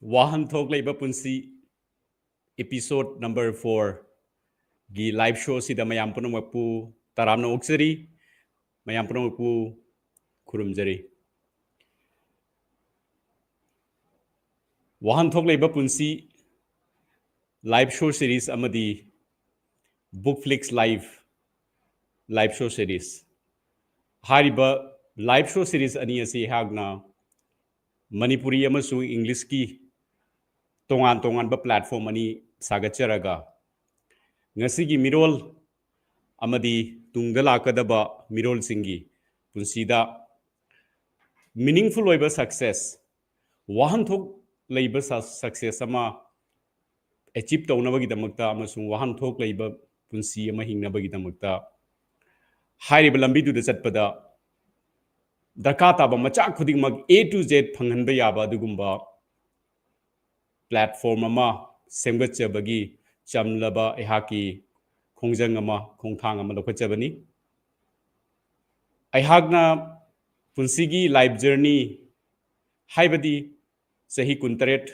Wahanthok Leiba Punsi episode number 4 gi live show sida mayam punamakpu taramna oksari mayam punamakpu khurumjari Wahanthok Leiba Punsi live show series amadi Bookflix live show series hariba live show series ani asi hagna Manipuri amasu English ki tongan ba platform ani sagacharaga ngasigi mirol amadi tungdala kadaba mirol singi punsida meaningful oiba success Wahanthok Leiba success ama achieve tawnabagi damakta amasung Wahanthok Leiba punsi ama hingnabagi damakta hairiba lambi du chatpada darkata ba macha khudingmak A to Z phanghanba yaba dugumba platform ama semgachabagi chamlaba ehaki khongjang ama khongthang ama lokachabani aihagna punsigi life journey haibadi sahi kuntaret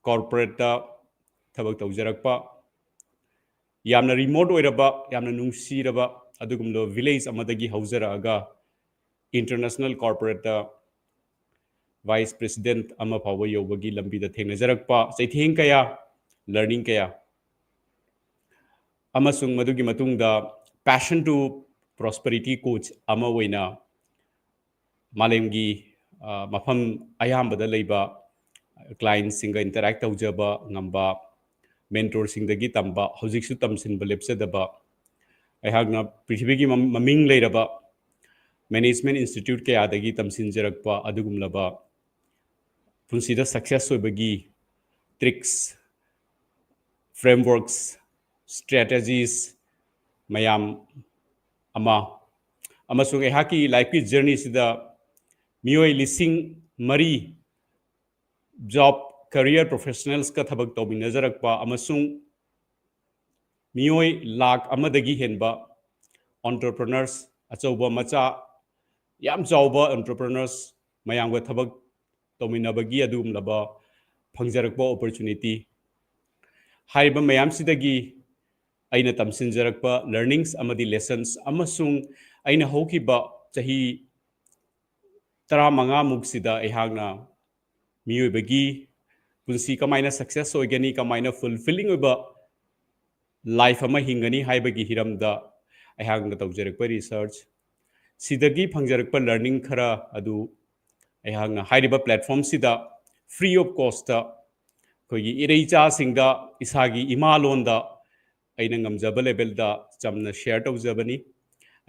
corporate thabak tawjarakpa yamna remote oiraba yamna nungsiraba adugumlo village amadagi haujaraga international corporate vice president ama phawa yobagi lambi da thengnajarakpa saitheng kaya learning kaya amasung madugi matungda passion to prosperity coach ama oina malemgi mafam ayambada leiba clients singa interact tawjaba ngamba mentor singdagi tamba hojiksu tamsinba lepsedaba aihagna prithibigi maming leiraba management institute kaya adagi tamsinjarakpa adugumlaba punsida success oibagi tricks frameworks strategies mayam amasung ehaki life journey sida mioi lising mari job career professionals ka thabak tawminajarakpa amasung mioi lakh amadagi henba entrepreneurs achauba macha yam chauba entrepreneurs mayamga thabak tawminabagi adumlaba phangjarakpa opportunity haiba mayam sidagi aina tamsinjarakpa learnings amadi lessons amasung aina hokiba chahi 15 muksida ehagna miyoibagi punsi kamaina success oigani kamaina fulfilling oiba life ama hingani haibagi hiramda ehagna tawjarakpa research sidagi phangjarakpa learning khara adu ehagna hairiba platform sida free of cost kogi ireicha singda isagi imalonda aina ngamjaba level da chamna share tawjabani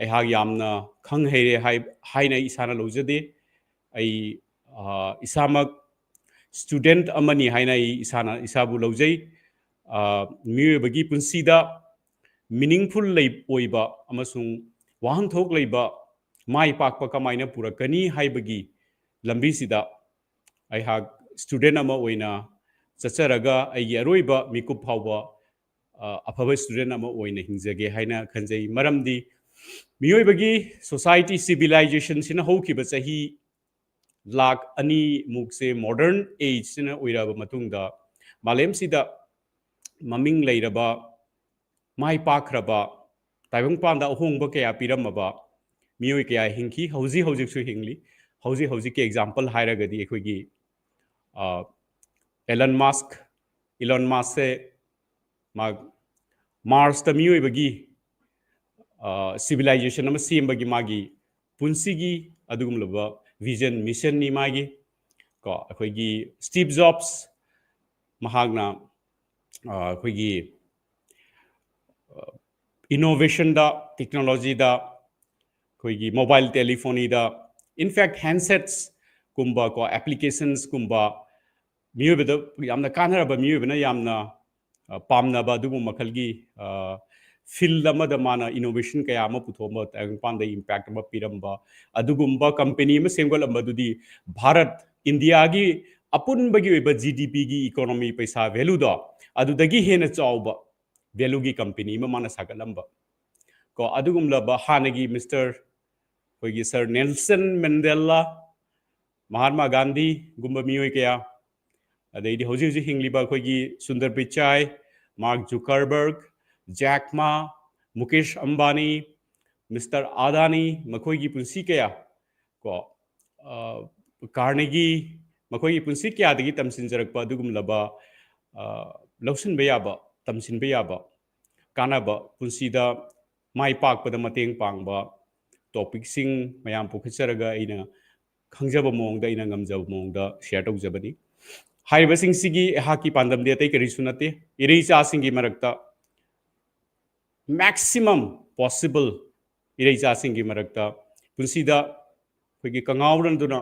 ehag yamna khang heire haina isana lojade ai isamak student amani haina isana isabu lojai miyoibagi punsida meaningful life oiba amasung Wahanthok Leiba mai pakpa kamaina purakani haibagi lambi sida aihag student ama oina chacharaga ai aroiba mikup phawba afaba student ama oina hingjage haina khanjai maramdi miyoibagi society civilization sina hokiba chahi lakh ani mukse modern age sina oiraba matungda malem sida maming leiraba mai pakraba taibang panda ahongba kaya piramaba miyoi kaya hingki hauji su hingli hauji ke example hairagadi ekhoigi Elon Musk se mag Mars ta miyoi bagi civilization ama sembagi magi punsigi adugumlaba vision mission ni magi ko ekhoigi Steve Jobs mahagna ekhoigi innovation da technology da koigi mobile telephony da in fact handsets kumba ko applications kumba miyobeda yamna kanharaba miyobena yamna pamna ba dugu makalgi field amada mana innovation kaya ama puthoma tangpanda impact ama piramba adugumba company ma sengol amadudi Bharat India gi apun bagi oiba GDP gi economy paisa value da adudagi hena chawba value gi company ma mana sagalamba ko adugumlaba hanagi Mr. koigi Sir Nelson Mandela Mahatma Gandhi gumba miyoi kaya ꯑꯗꯩꯗꯤ ꯍꯧꯖꯤꯛ ꯍꯧꯖꯤꯛ ꯍꯤꯡꯂꯤꯕ ꯑꯩꯈꯣꯏꯒꯤ Sundar ꯄꯤꯆꯥꯏ, mark ꯖꯨꯀꯔꯕꯔꯒ, jack ꯃꯥ, Mukesh Ambani, mister ꯑꯗꯥꯅꯤ, ꯃꯈꯣꯏꯒꯤ ꯄꯨꯟꯁꯤ ꯀꯌꯥ ꯀꯣ ꯀꯥꯔꯅꯦꯒꯤ, ꯃꯈꯣꯏꯒꯤ ꯄꯨꯟꯁꯤ ꯀꯌꯥꯗꯒꯤ ꯇꯝꯁꯤꯟꯖꯔꯛꯄ ꯑꯗꯨꯒꯨꯝꯂꯕ ꯂꯧꯁꯤꯟꯕ ꯌꯥꯕ, ꯇꯝꯁꯤꯟꯕ ꯌꯥꯕ, ꯀꯥꯟꯅꯕ, ꯄꯨꯟꯁꯤꯗ ꯃꯥꯏ ꯄꯥꯛꯄꯗ ꯃꯇꯦꯡ ꯄꯥꯡꯕ ꯇꯣꯄꯤꯛꯁꯤꯡ ꯃꯌꯥꯝ ꯄꯨꯈꯠꯆꯔꯒ ꯑꯩꯅ ꯈꯪꯖꯕ ꯃꯑꯣꯡꯗ ꯑꯩꯅ ꯉꯝꯖꯕ ꯃꯑꯣꯡꯗ ꯁꯦꯌꯔ ꯇꯧꯖꯕꯅꯤ꯫ ꯍꯥꯏꯔꯤꯕꯁꯤꯡꯁꯤꯒꯤ ꯑꯩꯍꯥꯛꯀꯤ ꯄꯥꯟꯗꯝꯗꯤ ꯑꯇꯩ ꯀꯔꯤꯁꯨ ꯅꯠꯇꯦ, ꯏꯔꯩꯆꯥꯁꯤꯡꯒꯤ ꯃꯔꯛꯇ maximum possible ꯏꯔꯩꯆꯥꯁꯤꯡꯒꯤ ꯃꯔꯛꯇ ꯄꯨꯟꯁꯤꯗ ꯑꯩꯈꯣꯏꯒꯤ ꯀꯪꯉꯥꯎꯔꯟꯗꯨꯅ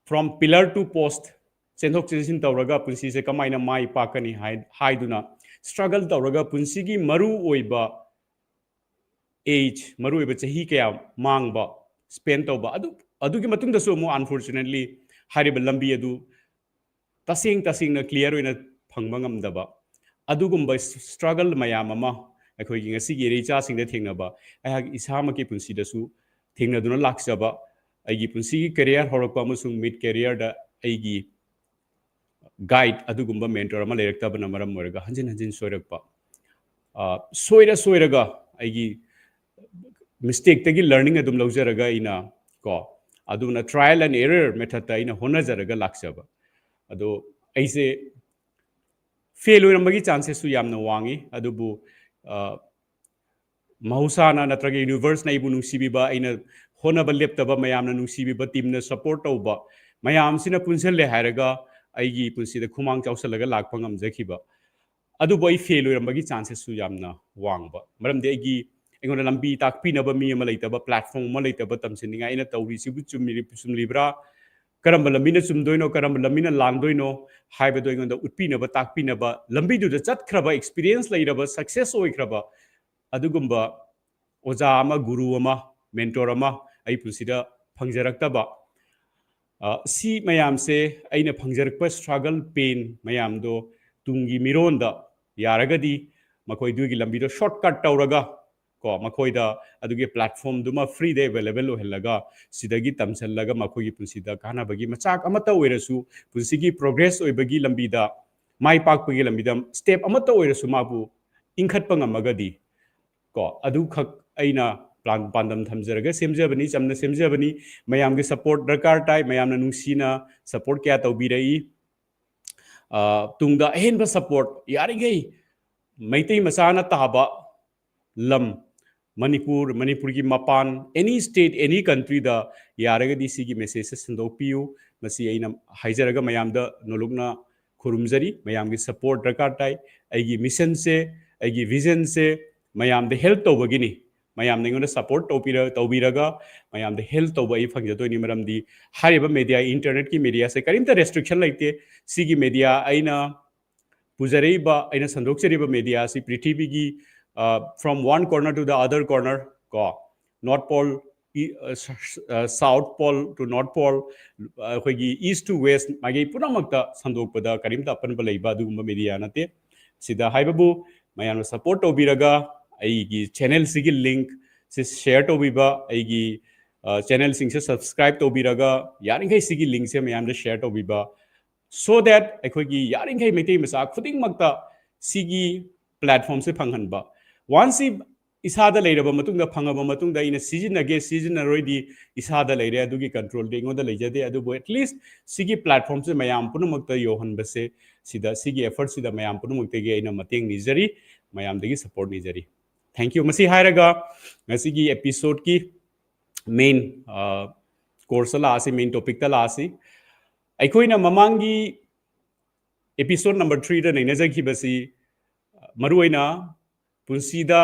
from pillar to post ꯆꯦꯟꯊꯣꯛ ꯆꯦꯟꯁꯤꯟ ꯇꯧꯔꯒ ꯄꯨꯟꯁꯤꯁꯦ ꯀꯃꯥꯏꯅ ꯃꯥꯏ ꯄꯥꯛꯀꯅꯤ ꯍꯥꯏꯗꯨꯅ ꯁꯇ꯭ꯔꯒꯜ ꯇꯧꯔꯒ ꯄꯨꯟꯁꯤꯒꯤ ꯃꯔꯨ ꯑꯣꯏꯕ age, ꯃꯔꯨ ꯑꯣꯏꯕ ꯆꯍꯤ ꯀꯌꯥ ꯃꯥꯡꯕ, ꯁ꯭ꯄꯦꯟ ꯇꯧꯕ, ꯑꯗꯨꯒꯤ ꯃꯇꯨꯡꯗꯁꯨ ꯑꯃꯨꯛ ꯑꯟꯐꯣꯔꯆꯨꯅꯦꯠꯂꯤ ꯍꯥꯏꯔꯤꯕ ꯂꯝꯕꯤ ꯑꯗꯨ ꯇꯁꯦꯡꯅ ꯀ꯭ꯂꯤꯌꯔ ꯑꯣꯏꯅ ꯐꯪꯕ ꯉꯝꯗꯕ ꯑꯗꯨꯒꯨꯝꯕ ꯁꯇ꯭ꯔꯒꯜ ꯃꯌꯥꯝ ꯑꯃ ꯑꯩꯈꯣꯏꯒꯤ ꯉꯁꯤꯒꯤ ꯏꯔꯩꯆꯥꯁꯤꯡꯗ ꯊꯦꯡꯅꯕ ꯑꯩꯍꯥꯛ ꯏꯁꯥꯃꯛꯀꯤ ꯄꯨꯟꯁꯤꯗꯁꯨ ꯊꯦꯡꯅꯗꯨꯅ ꯂꯥꯛꯆꯕ, ꯑꯩꯒꯤ ꯄꯨꯟꯁꯤꯒꯤ ꯀꯦꯔꯤꯌꯔ ꯍꯧꯔꯛꯄ ꯑꯃꯁꯨꯡ ꯃꯤꯗ ꯀꯦꯔꯤꯌꯔꯗ ꯑꯩꯒꯤ ꯒꯥꯏꯗ ꯑꯗꯨꯒꯨꯝꯕ ꯃꯦꯟꯇꯣꯔ ꯑꯃ ꯂꯩꯔꯛꯇꯕꯅ ꯃꯔꯝ ꯑꯣꯏꯔꯒ ꯍꯟꯖꯤꯟ ꯍꯟꯖꯤꯟ ꯁꯣꯏꯔꯛꯄ, ꯁꯣꯏꯔꯒ ꯑꯩꯒꯤ ꯃꯤꯁꯇꯦꯛꯇꯒꯤ ꯂꯔꯅꯤꯡ ꯑꯗꯨꯝ ꯂꯧꯖꯔꯒ ꯑꯩꯅ ꯀꯣ ꯑꯗꯨꯅ ꯇ꯭ꯔꯥꯏꯜ ꯑꯦꯟ ꯑꯦꯔꯔ ꯃꯦꯊꯗꯇ ꯑꯩꯅ ꯍꯣꯠꯅꯖꯔꯒ ꯂꯥꯛꯆꯕ, ꯑꯗꯣ ꯑꯩꯁꯦ ꯐꯦꯜ ꯑꯣꯏꯔꯝꯕꯒꯤ ꯆꯥꯟꯁꯦꯁꯁꯨ ꯌꯥꯝꯅ ꯋꯥꯡꯉꯤ, ꯑꯗꯨꯕꯨ ꯃꯍꯧꯁꯥꯅ ꯅꯠꯇ꯭ꯔꯒ ꯌꯨꯅꯤꯚꯔꯁꯅ ꯑꯩꯕꯨ ꯅꯨꯡꯁꯤꯕꯤꯕ, ꯑꯩꯅ ꯍꯣꯠꯅꯕ ꯂꯦꯞꯇꯕ ꯃꯌꯥꯝꯅ ꯅꯨꯡꯁꯤꯕꯤꯕ, ꯇꯤꯝꯅ ꯁꯄꯣꯔꯠ ꯇꯧꯕ ꯃꯌꯥꯝꯁꯤꯅ ꯄꯨꯟꯁꯤꯜꯂꯦ ꯍꯥꯏꯔꯒ ꯑꯩꯒꯤ ꯄꯨꯟꯁꯤꯗ ꯈꯨꯃꯥꯡ ꯆꯥꯎꯁꯜꯂꯒ ꯂꯥꯛꯄ ꯉꯝꯖꯈꯤꯕ, ꯑꯗꯨꯕꯨ ꯑꯩ ꯐꯦꯜ ꯑꯣꯏꯔꯝꯕꯒꯤ ꯆꯥꯟꯁꯦꯁꯁꯨ ꯌꯥꯝꯅ ꯋꯥꯡꯕ, ꯃꯔꯝꯗꯤ ꯑꯩꯉꯣꯟꯗ ꯂꯝꯕꯤ ꯇꯥꯛꯄꯤꯅꯕ ꯃꯤ ꯑꯃ ꯂꯩꯇꯕ, ꯄ꯭ꯂꯦꯠꯐꯣꯝ ꯑꯃ ꯂꯩꯇꯕ, ꯇꯝꯁꯤꯟꯅꯤꯡꯉꯥꯏ ꯑꯩꯅ ꯇꯧꯔꯤꯁꯤꯕꯨ ꯆꯨꯝꯂꯤꯕ꯭ꯔꯥ, ꯀꯔꯝꯕ ꯂꯝꯕꯤꯅ ꯆꯨꯝꯗꯣꯏꯅꯣ, ꯀꯔꯝꯕ ꯂꯝꯕꯤꯅ ꯂꯥꯟꯗꯣꯏꯅꯣ ꯍꯥꯏꯕꯗꯣ ꯑꯩꯉꯣꯟꯗ ꯎꯠꯄꯤꯅꯕ, ꯇꯥꯛꯄꯤꯅꯕ, ꯂꯝꯕꯤꯗꯨꯗ ꯆꯠꯈ꯭ꯔꯕ, ꯑꯦꯛꯁꯄꯤꯔꯤꯌꯦꯟꯁ ꯂꯩꯔꯕ, ꯁꯛꯁꯦꯁ ꯑꯣꯏꯈ꯭ꯔꯕ ꯑꯗꯨꯒꯨꯝꯕ ꯑꯣꯖꯥ ꯑꯃ, ꯒꯨꯔꯨ ꯑꯃ, ꯃꯦꯟꯇꯣꯔ ꯑꯃ ꯑꯩ ꯄꯨꯟꯁꯤꯗ ꯐꯪꯖꯔꯛꯇꯕ, ꯁꯤ ꯃꯌꯥꯝꯁꯦ ꯑꯩꯅ ꯐꯪꯖꯔꯛꯄ ꯁꯇ꯭ꯔꯒꯜ, ꯄꯦꯟ ꯃꯌꯥꯝꯗꯣ ꯇꯨꯡꯒꯤ ꯃꯤꯔꯣꯟꯗ ꯌꯥꯔꯒꯗꯤ ꯃꯈꯣꯏꯗꯨꯒꯤ ꯂꯝꯕꯤꯗꯣ ꯁꯣꯔꯠꯀꯠ ꯇꯧꯔꯒ ꯀꯣ ꯃꯈꯣꯏꯗ ꯑꯗꯨꯒꯤ ꯄ꯭ꯂꯦꯠꯐꯣꯝꯗꯨꯃ ꯐ꯭ꯔꯤꯗ ꯑꯦꯕꯥꯏꯂꯦꯕꯜ ꯑꯣꯏꯍꯜꯂꯒ ꯁꯤꯗꯒꯤ ꯇꯝꯁꯤꯜꯂꯒ ꯃꯈꯣꯏꯒꯤ ꯄꯨꯟꯁꯤꯗ ꯀꯥꯟꯅꯕꯒꯤ ꯃꯆꯥꯛ ꯑꯃꯠꯇ ꯑꯣꯏꯔꯁꯨ ꯄꯨꯟꯁꯤꯒꯤ ꯄ꯭ꯔꯣꯒ꯭ꯔꯦꯁ ꯑꯣꯏꯕꯒꯤ ꯂꯝꯕꯤꯗ, ꯃꯥꯏ ꯄꯥꯛꯄꯒꯤ ꯂꯝꯕꯤꯗ ꯁ꯭ꯇꯦꯞ ꯑꯃꯠꯇ ꯑꯣꯏꯔꯁꯨ ꯃꯥꯕꯨ ꯏꯟꯈꯠꯄ ꯉꯝꯃꯒꯗꯤ ꯀꯣ ꯑꯗꯨꯈꯛ ꯑꯩꯅ ꯄꯥꯟꯗꯝ ꯊꯝꯖꯔꯒ ꯁꯦꯝꯖꯕꯅꯤ, ꯆꯝꯅ ꯁꯦꯝꯖꯕꯅꯤ, ꯃꯌꯥꯝꯒꯤ ꯁꯄꯣꯔꯠ ꯗꯔꯀꯥꯔ ꯇꯥꯏ, ꯃꯌꯥꯝꯅ ꯅꯨꯡꯁꯤꯅ ꯁꯄꯣꯔꯠ ꯀꯌꯥ ꯇꯧꯕꯤꯔꯛꯏ, ꯇꯨꯡꯗ ꯑꯍꯦꯟꯕ ꯁꯄꯣꯔꯠ ꯌꯥꯔꯤꯉꯩ ꯃꯩꯇꯩ ꯃꯆꯥꯅ ꯇꯥꯕ ꯂꯝ ꯃꯅꯤꯄꯨꯔꯒꯤ ꯃꯄꯥꯟ ꯑꯦꯅꯤ ꯁ꯭ꯇꯦꯠ ꯑꯦꯅꯤ ꯀꯟꯇ꯭ꯔꯤꯗ ꯌꯥꯔꯒꯗꯤ ꯁꯤꯒꯤ ꯃꯦꯁꯦꯖꯁꯦ ꯁꯟꯗꯣꯛꯄꯤꯌꯨ, ꯃꯁꯤ ꯑꯩꯅ ꯍꯥꯏꯖꯔꯒ ꯃꯌꯥꯝꯗ ꯅꯣꯂꯨꯛꯅ ꯈꯨꯔꯨꯝꯖꯔꯤ, ꯃꯌꯥꯝꯒꯤ ꯁꯄꯣꯔꯠ ꯗꯔꯀꯥꯔ ꯇꯥꯏ, ꯑꯩꯒꯤ ꯃꯤꯁꯟꯁꯦ, ꯑꯩꯒꯤ ꯚꯤꯖꯟꯁꯦ ꯃꯌꯥꯝꯗ ꯍꯦꯜꯞ ꯇꯧꯕꯒꯤꯅꯤ, ꯃꯌꯥꯝꯅ ꯑꯩꯉꯣꯟꯗ ꯁꯄꯣꯔꯠ ꯇꯧꯕꯤꯔꯒ ꯃꯌꯥꯝꯗ ꯍꯦꯜꯞ ꯇꯧꯕ ꯑꯩ ꯐꯪꯖꯗꯣꯏꯅꯤ, ꯃꯔꯝꯗꯤ ꯍꯥꯏꯔꯤꯕ ꯃꯦꯗꯤꯌꯥ, ꯏꯟꯇꯔꯅꯦꯠꯀꯤ ꯃꯦꯗꯤꯌꯥꯁꯦ ꯀꯔꯤꯝꯇ ꯔꯦꯁꯇ꯭ꯔꯤꯛꯁꯟ ꯂꯩꯇꯦ, ꯁꯤꯒꯤ ꯃꯦꯗꯤꯌꯥ ꯑꯩꯅ ꯄꯨꯖꯔꯛꯏꯕ, ꯑꯩꯅ ꯁꯟꯗꯣꯛꯆꯔꯤꯕ ꯃꯦꯗꯤꯌꯥꯁꯤ ꯄ꯭ꯔꯤꯊꯤꯕꯤꯒꯤ from one corner to the other corner ko north pole south pole to north pole akhoi east to west magi punamakta sandokpada karimta apanba leiba adugumba media nate sida haibabu mayamna support tobiraga aigi channel sigi link se share tobiba aigi channel sing se subscribe tobiraga yaringai sigi link se mayamda share tobiba so that akhoi yaringai meitai masa khuding makta sigi platform se phanghanba once isada leiraba matungda phangaba matungda ina seasonaroi isada leire adugi control de ngoda leijade adubo at least sigi platform se mayam punumakta yohanbase sida sigi effort sida mayam punumakta ge ina mateng nijari mayam degi support nijari thank you masi hairaga ngasigi episode ki main course la ase main topic ta la ase aikoina mamangi episode number 3 da naina jakibasi maruina punsida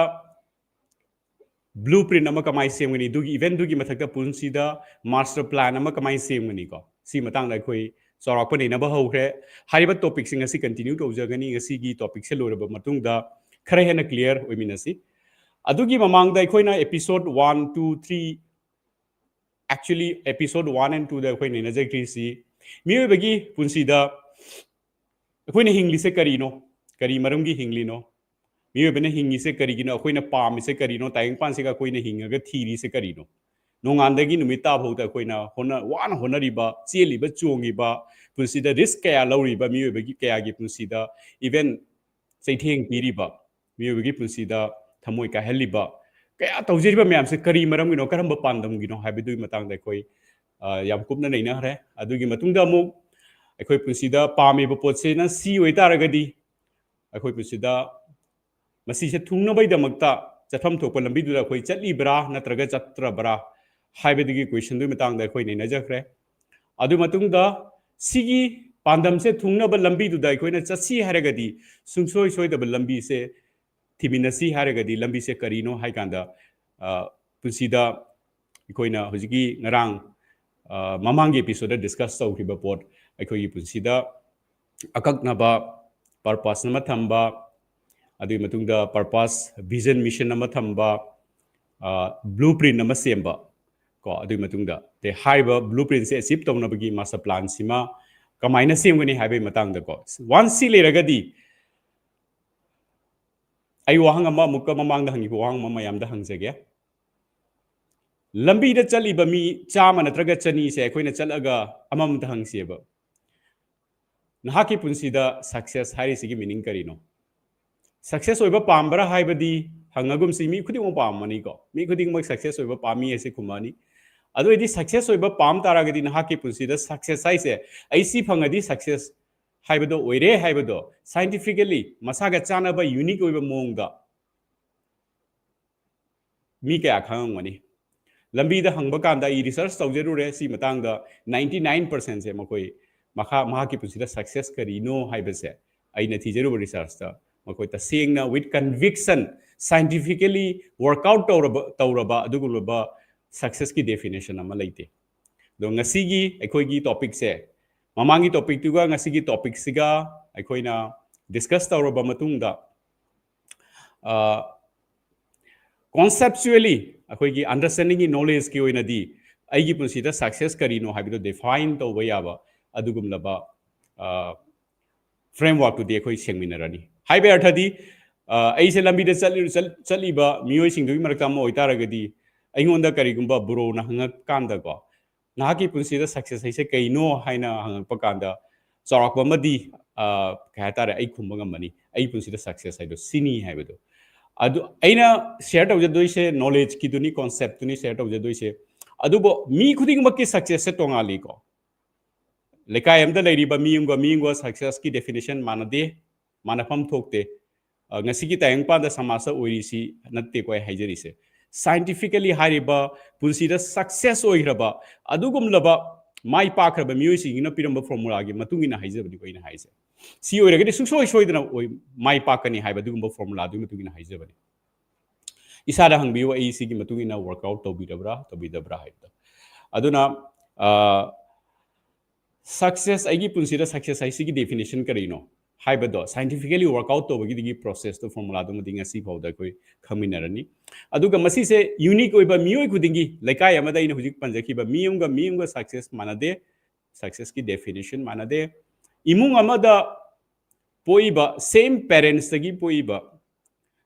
blueprint ama kamai semgani dugi event dugi mathakta punsida master plan ama kamai semgani ko si matang la khoi charak pani na ba hokre hariba topic sing asi continue to jagani ngasi gi topic se loraba matungda khare hena clear oiminasi adugi mamangda khoina episode 1 2 3 actually episode 1 and 2 da khoi nena jakri si mi bagi punsida khoina hingli se karino kari marumgi hingli no मियोबने हिंगी से करीगिनो अखोइना palm से करीनो ताइंग पान से का Koyna हिंगागा theory से करीनो नोंगांदगी नुमिता भौता कोइना होना वान होनरिबा चेलिबा चोंगिबा पुंसीदा risk कया लौरिबा मियोबगी कयागी पुंसीदा even चैथेंग पीरिबा मियोबगी पुंसीदा थमोय काहलिबा कया तौजिरिबा ma'am से करी मरमगिनो करंबा पांदमगिनो हाबिदुई मतंगदा कोई याम कुपना नैना हरे अदुगी मतुंगदा अमुक अखोई पुंसीदा पामेबा पोतसे ना सी ओइतारगदी अखोई पुंसीदा मसीसे थुंगनबैदमक्ता चथम थोप लंबीदुदा अखोई चलीब्रा नत्रगा चत्रब्रा हाइबदगी क्वेश्चन दुई मतंगदा अखोई नैनाजख्रे अदु मतुंगदा सिगी पांदम से थुंगनब लंबीदुदा अखोइना चसी हारगदी सुंगसोय सोयदब लंबी से थिमिनसी हारगदी लंबी से करीनो हाइकांदा पुंसीदा अखोइना हुजिगी ngarang ममांगी एपिसोड डिस्कस तौखिबा पोट अखोई पुंसीदा अकक्नबा पर्पस नम थंबा अदुई मतुंगदा पर्पस विजन मिशन नम थंबा ब्लूप्रिंट नम सेंबा को अदुई मतुंगदा ते हाइबा ब्लूप्रिंट से अचीव तौनबगी मास्टर प्लान सिमा कमाइना सेमगनी हाइबे मतंगदा को वन सी लेरगदी आई वहांग अमा मुक्का ममांगदा हंगी वहांग ममा यामदा हंगजगे लंबी द चलीबा मी चामा नत्रगा चनी से अखोइना चलगा अममदा हंगसेबा नहाकी पुंसीदा सक्सेस हारिसिगी मीनिंग करिनो सक्सेस ओइबा पामबरा हाइबदी हंगगुम सी मी खुदिंग पामनी को मी खुदिंग मक सक्सेस ओइबा पामी ऐसे खुमानी अदोइदी सक्सेस ओइबा पाम तारागदी नहाकी पुंसीदा सक्सेस हाइसे ऐसी फंगदी सक्सेस हाइबदो ओइरे हाइबदो साइंटिफिकली मसागा चानाबा यूनिक ओइबा मोंगदा मी क्या खंगमनी लंबीदा हंगबा कांदा ई रिसर्च तौजरुरे सी मतंगदा 99% से मकोई मखा महाकी पुंसीदा सक्सेस करिनो हाइबसे आइना थिजरुबा रिसर्च ता मकोई तसेंगना विथ कन्विक्शन साइंटिफिकली वर्कआउट तौरबा अदुगुलबा सक्सेस की डेफिनेशन अमा लेते दो ngasiगी अखोइगी टॉपिक से ममांगी टॉपिक तुगा ngasiगी टॉपिक सिगा अखोइना डिस्कस तौरबा मतुंगदा conceptually अखोइगी अंडरस्टैंडिंग की नॉलेज की ओइनदी आइगी पुंसीदा सक्सेस करिनो हाबिदो डिफाइन तौबा याबा अदुगुमलबा फ्रेमवर्क टू दे अखोइ सेंगमिनरनी हाइबे अर्थदी ऐसे लंबीदा चलीबा मियोय सिंगदुगी मरक्ता म ओइतारगदी अइंगोंदा करिगुंबा बुरो ना हंगक कांदा को नाकी पुंसीदा सक्सेस हैसे कइनो हाइना हंगक कांदा चौरकबा मदी कहतारे आई खुंबा ngमनी आई पुंसीदा सक्सेस हाइदो सिनी हाइबदो अदु अइना शेयर तौजदोइसे नॉलेज की दुनी कॉन्सेप्ट तुनी शेयर तौजदोइसे अदुबो मी खुदिंग मक्की सक्सेस से तोंगाली को लेकाय अमदा लेरिबा मींगो सक्सेस की डेफिनेशन मानदे मानफम थोकते ngasiगी तायंगपादा समासा ओइरिसी नत्ते कोय हाइजरिसे साइंटिफिकली हारिबा पुंसीदा सक्सेस ओइरबा अदुगुमलबा माइ पाखरबा मियोइसिंगिना पिरंबा फॉर्मूला गी मतुंगिना हाइजबदि कोइना हाइसे सी ओइरगदि सुसोय सोइदना ओइ माइ पाकनी हाइबा दुगुमबा फॉर्मूला दुगि मतुंगिना हाइजबदि इसादा हंबियो आई सिगी मतुंगिना वर्कआउट तौबिदबरा हाइबदा अदुना सक्सेस आइगी पुंसीदा सक्सेस हाइसिगी डेफिनेशन करिनो हाइबदो साइंटिफिकली वर्कआउट तौबगी प्रोसेस तो फॉर्मूला दुमदिंगसी फाउदा कोइ खमिनरनी अदुगा मसी से यूनिक ओइबा मियोय खुदिंगी लेकाय अमदा इन हुजिक पंजखिबा मियंगा सक्सेस मानदे सक्सेस की डेफिनेशन मानदे इमुंग अमदा पोइबा सेम पेरेंट्स तगी पोइबा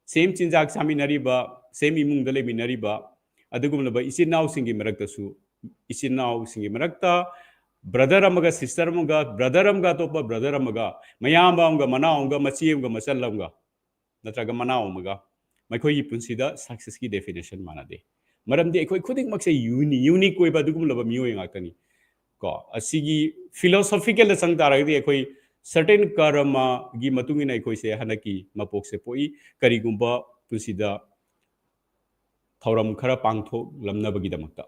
सेम चिंजाक सामिनरिबा सेम इमुंग दले मिनरिबा अदुगुमलबा इसिनाउ सिंगी मरक्तसु इसिनाउ सिंगी मरक्ता ब्रदर अमगा सिस्टर अमगा ब्रदर अमगा तोपा ब्रदर अमगा मयाम अमगा मनाव अमगा मची अमगा मचल अमगा नत्रगा मनाव अमगा मखोई पुंसीदा सक्सेस की डेफिनेशन मानदे मरमदे अखोई खुदिंग मक्से यूनिक ओइबा दुगुमलबा मियोय ngakani को असिगी फिलोसॉफिकल संग तारगदि अखोई सर्टेन कर्मा गी मतुंगिना अखोई से हनकी मपोक से पोई करिगुंबा पुंसीदा थौरम खरा पांगथो लमनबगी दमक्ता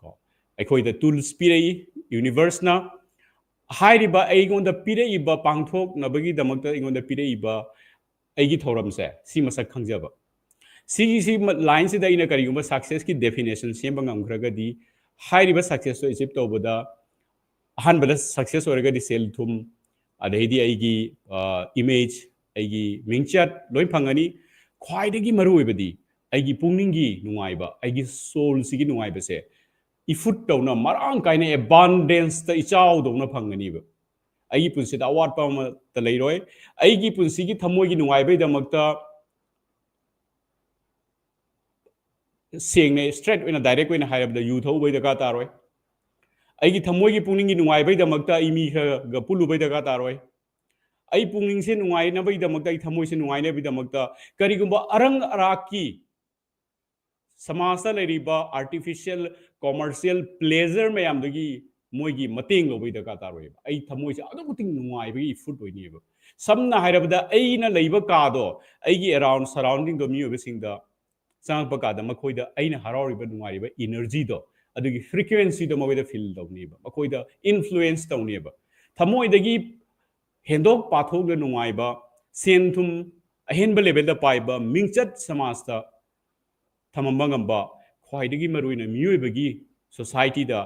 को अखोई द टूल्स पिरई यूनिवर्सना हाइरिबा अइगोंदा पिरईबा पांगथोक नबगी दमक्ता अइगोंदा पिरईबा अइगी थौरम से सी मसक खंगजबा सी लाइन से दैना करिगुंबा सक्सेस की डेफिनेशन सेंबा ngमखरगदी हाइरिबा सक्सेस तो अचीव तौबदा अहनबदा सक्सेस ओरगदी सेल थुम अदैदी अइगी इमेज अइगी मिंगचट लोय फंगनी ख्वाइदगी मरुइबदी अइगी पुंगनिंगी नुंगाइबा अइगी सोल सिगी नुंगाइबसे इफुट तौना मरांग काइने एबंडेंस त इचाव दौना फंगनीबा अइगी पुंसिदा अवाटपा त लैरोय अइगी पुंसिगी थमोइगी नुंगाइबैदमक्ता सेंगने स्ट्रेट ओइना डायरेक्ट ओइना हाइरबदा यू थौबै दका तारोय ꯑꯩꯒꯤ ꯊꯃꯣꯏꯒꯤ ꯄꯨꯛꯅꯤꯡꯒꯤ ꯅꯨꯡꯉꯥꯏꯕꯩꯗꯃꯛꯇ ꯑꯩ ꯃꯤ ꯈꯔꯒ ꯄꯨꯜꯂꯨꯕꯩ ꯗꯔꯀꯥꯔ ꯇꯥꯔꯣꯏ ꯑꯩ ꯄꯨꯛꯅꯤꯡꯁꯦ ꯅꯨꯡꯉꯥꯏꯅꯕꯒꯤꯗꯃꯛꯇ ꯑꯩ ꯊꯃꯣꯏꯁꯦ ꯅꯨꯡꯉꯥꯏꯅꯕꯒꯤꯗꯃꯛꯇ ꯀꯔꯤꯒꯨꯝꯕ ꯑꯔꯪ ꯑꯔꯥꯛꯀꯤ ꯁꯃꯥꯖꯇ ꯂꯩꯔꯤꯕ ꯑꯥꯔꯇꯤꯐꯤशिꯌꯦꯜ ꯀꯣꯃꯔꯁꯤꯌꯦꯜ ꯄ꯭ꯂꯦꯖꯔ ꯃꯌꯥꯝꯗꯒꯤ ꯃꯣꯏꯒꯤ ꯃꯇꯦꯡ ꯂꯧꯕꯩ ꯗꯔꯀꯥꯔ ꯇꯥꯔꯣꯏꯕ ꯑꯩ ꯊꯃꯣꯏꯁꯦ ꯑꯗꯨꯛꯀꯤ ꯃꯇꯤꯛ ꯅꯨꯡꯉꯥꯏꯕꯒꯤ ꯐꯨꯗ ꯑꯣꯏꯅꯤꯕ ꯁꯝꯅ ꯍꯥꯏꯔꯕꯗ ꯑꯩꯅ ꯂꯩꯕ ꯀꯥꯗꯣ ꯑꯩꯒꯤ ꯑꯦꯔꯥꯎꯟ ꯁꯔꯥꯎꯟꯗꯤꯡꯗꯣ ꯃꯤꯑꯣꯏꯕꯁꯤꯡꯗ ꯆꯪꯉꯛꯄ ꯀꯥꯟꯗ ꯃꯈꯣꯏꯗ ꯑꯩꯅ ꯍꯔꯥꯎꯔꯤꯕ ꯅꯨꯡꯉꯥꯏꯔꯤꯕ ꯏꯅꯔꯖꯤꯗꯣ ꯑꯗꯨꯒꯤ ꯐ꯭ꯔꯤꯀ꯭ꯋꯦꯟꯁꯤꯗꯣ ꯃꯈꯣꯏꯗ ꯐꯤꯜ ꯇꯧꯅꯦꯕ ꯃꯈꯣꯏꯗ ꯏꯟꯐ꯭ꯂꯨꯌꯦꯟꯁ ꯇꯧꯅꯦꯕ ꯊꯃꯣꯏꯗꯒꯤ ꯍꯦꯟꯗꯣꯛ ꯄꯥꯊꯣꯛꯅ ꯅꯨꯡꯉꯥꯏꯕ ꯁꯦꯟ ꯊꯨꯝ ꯑꯍꯦꯟꯕ ꯂꯦꯚꯦꯜꯗ ꯄꯥꯏꯕ ꯃꯤꯡꯆꯠ ꯁꯃꯥꯖꯇ ꯊꯝꯃꯝꯕ ꯉꯝꯕ ꯈ꯭ꯋꯥꯏꯗꯒꯤ ꯃꯔꯨꯑꯣꯏꯅ ꯃꯤꯑꯣꯏꯕꯒꯤ ꯁꯣꯁꯥꯏꯇꯤꯗ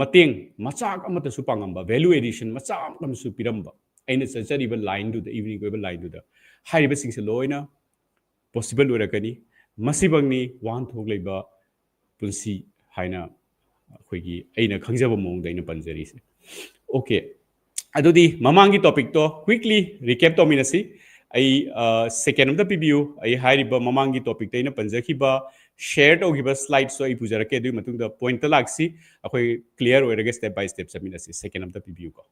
ꯃꯇꯦꯡ ꯃꯆꯥꯛ ꯑꯃꯠꯇꯁꯨ ꯄꯥꯡꯉꯝꯕ ꯚꯦꯂꯨ ꯑꯦꯗꯤꯁꯟ ꯃꯆꯥ ꯑꯃꯁꯨ ꯄꯤꯔꯝꯕ ꯑꯩꯅ ꯆꯠꯆꯔꯤꯕ ꯂꯥꯏꯟꯗꯨꯗ ꯏꯚꯤꯅꯤꯡ ꯑꯣꯏꯕ ꯂꯥꯏꯟꯗꯨꯗ ꯍꯥꯏꯔꯤꯕꯁꯤꯡꯁꯦ ꯂꯣꯏꯅ ꯄꯣꯁꯤꯕꯜ ꯑꯣꯏꯔꯛꯀꯅꯤ ꯃꯁꯤꯃꯛꯅꯤ ꯋꯥꯍꯟꯊꯣꯛ ꯂꯩꯕ ꯄꯨꯟꯁꯤ ꯍꯥꯏꯅ ꯑꯩꯈꯣꯏꯒꯤ ꯑꯩꯅ ꯈꯪꯖꯕ ꯃꯑꯣꯡꯗ ꯑꯩꯅ ꯄꯟꯖꯔꯤꯁꯦ ꯑꯣꯀꯦ ꯑꯗꯨꯗꯤ ꯃꯃꯥꯡꯒꯤ ꯇꯣꯄꯤꯛꯇꯣ ꯀ꯭ꯋꯤꯛꯂꯤ ꯔꯤꯀꯦꯞ ꯇꯧꯃꯤꯟꯅꯁꯤ ꯑꯩ ꯁꯦꯀꯦꯟ ꯑꯃꯇ ꯄꯤꯕꯤꯌꯨ ꯑꯩ ꯍꯥꯏꯔꯤꯕ ꯃꯃꯥꯡꯒꯤ ꯇꯣꯄꯤꯛꯇ ꯑꯩꯅ ꯄꯟꯖꯈꯤꯕ ꯁꯦꯌꯔ ꯇꯧꯈꯤꯕ ꯁ꯭ꯂꯥꯏड्ꯁꯇꯣ ꯑꯩ ꯄꯨꯖꯔꯛꯀꯦ ꯑꯗꯨꯒꯤ ꯃꯇꯨꯡꯗ ꯄꯣꯏꯟꯠꯇ ꯂꯥꯛꯁꯤ ꯑꯩꯈꯣꯏ ꯀ꯭ꯂꯤꯌꯔ ꯑꯣꯏꯔꯒ ꯁ꯭ꯇꯦꯞ ꯕꯥꯏ ꯁ꯭ꯇꯦꯞ ꯆꯠꯃꯤꯟꯅꯁꯤ ꯁꯦꯀꯦꯟ ꯑꯃꯇ ꯄꯤꯕꯤꯌꯨꯀꯣ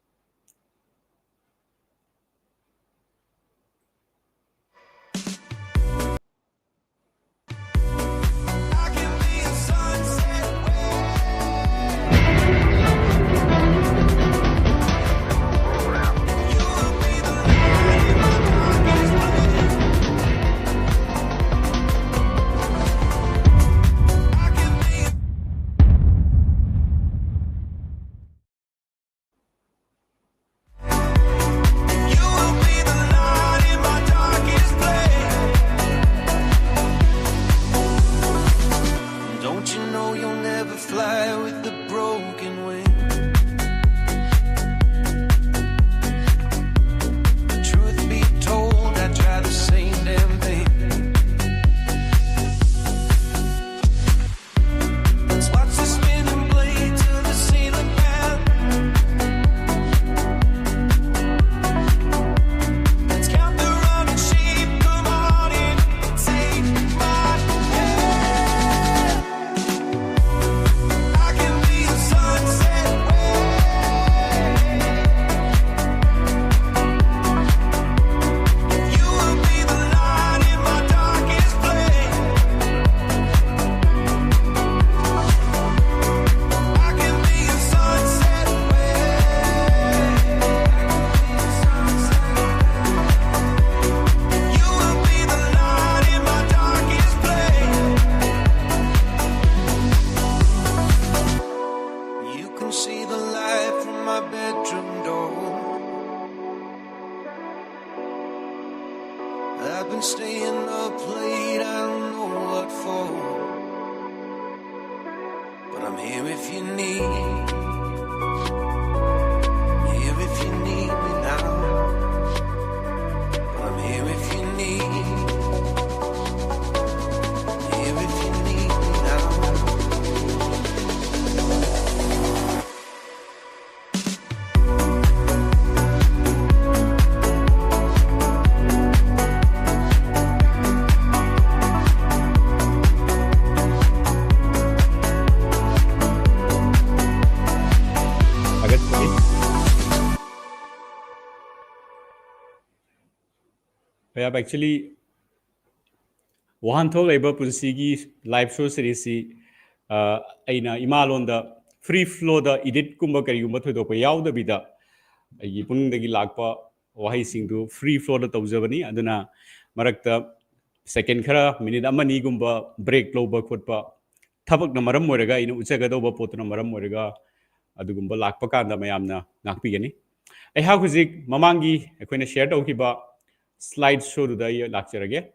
actually Wahanthok Leiba Punsi live show series aina imalonda free flow da edit kumba kari gumba thoidokpa yaudabida aigi puningdagi lakpa wahai singdu free flow da tawjabani aduna marakta second khara minute amani gumba break loba khotpa thabak na maram moiraga ina uchagadawba potna maram moiraga adugumba lakpa kanda mayamna ngakpigani ai ha huzik mamangi akoina share tawkiba slide show da lakcharage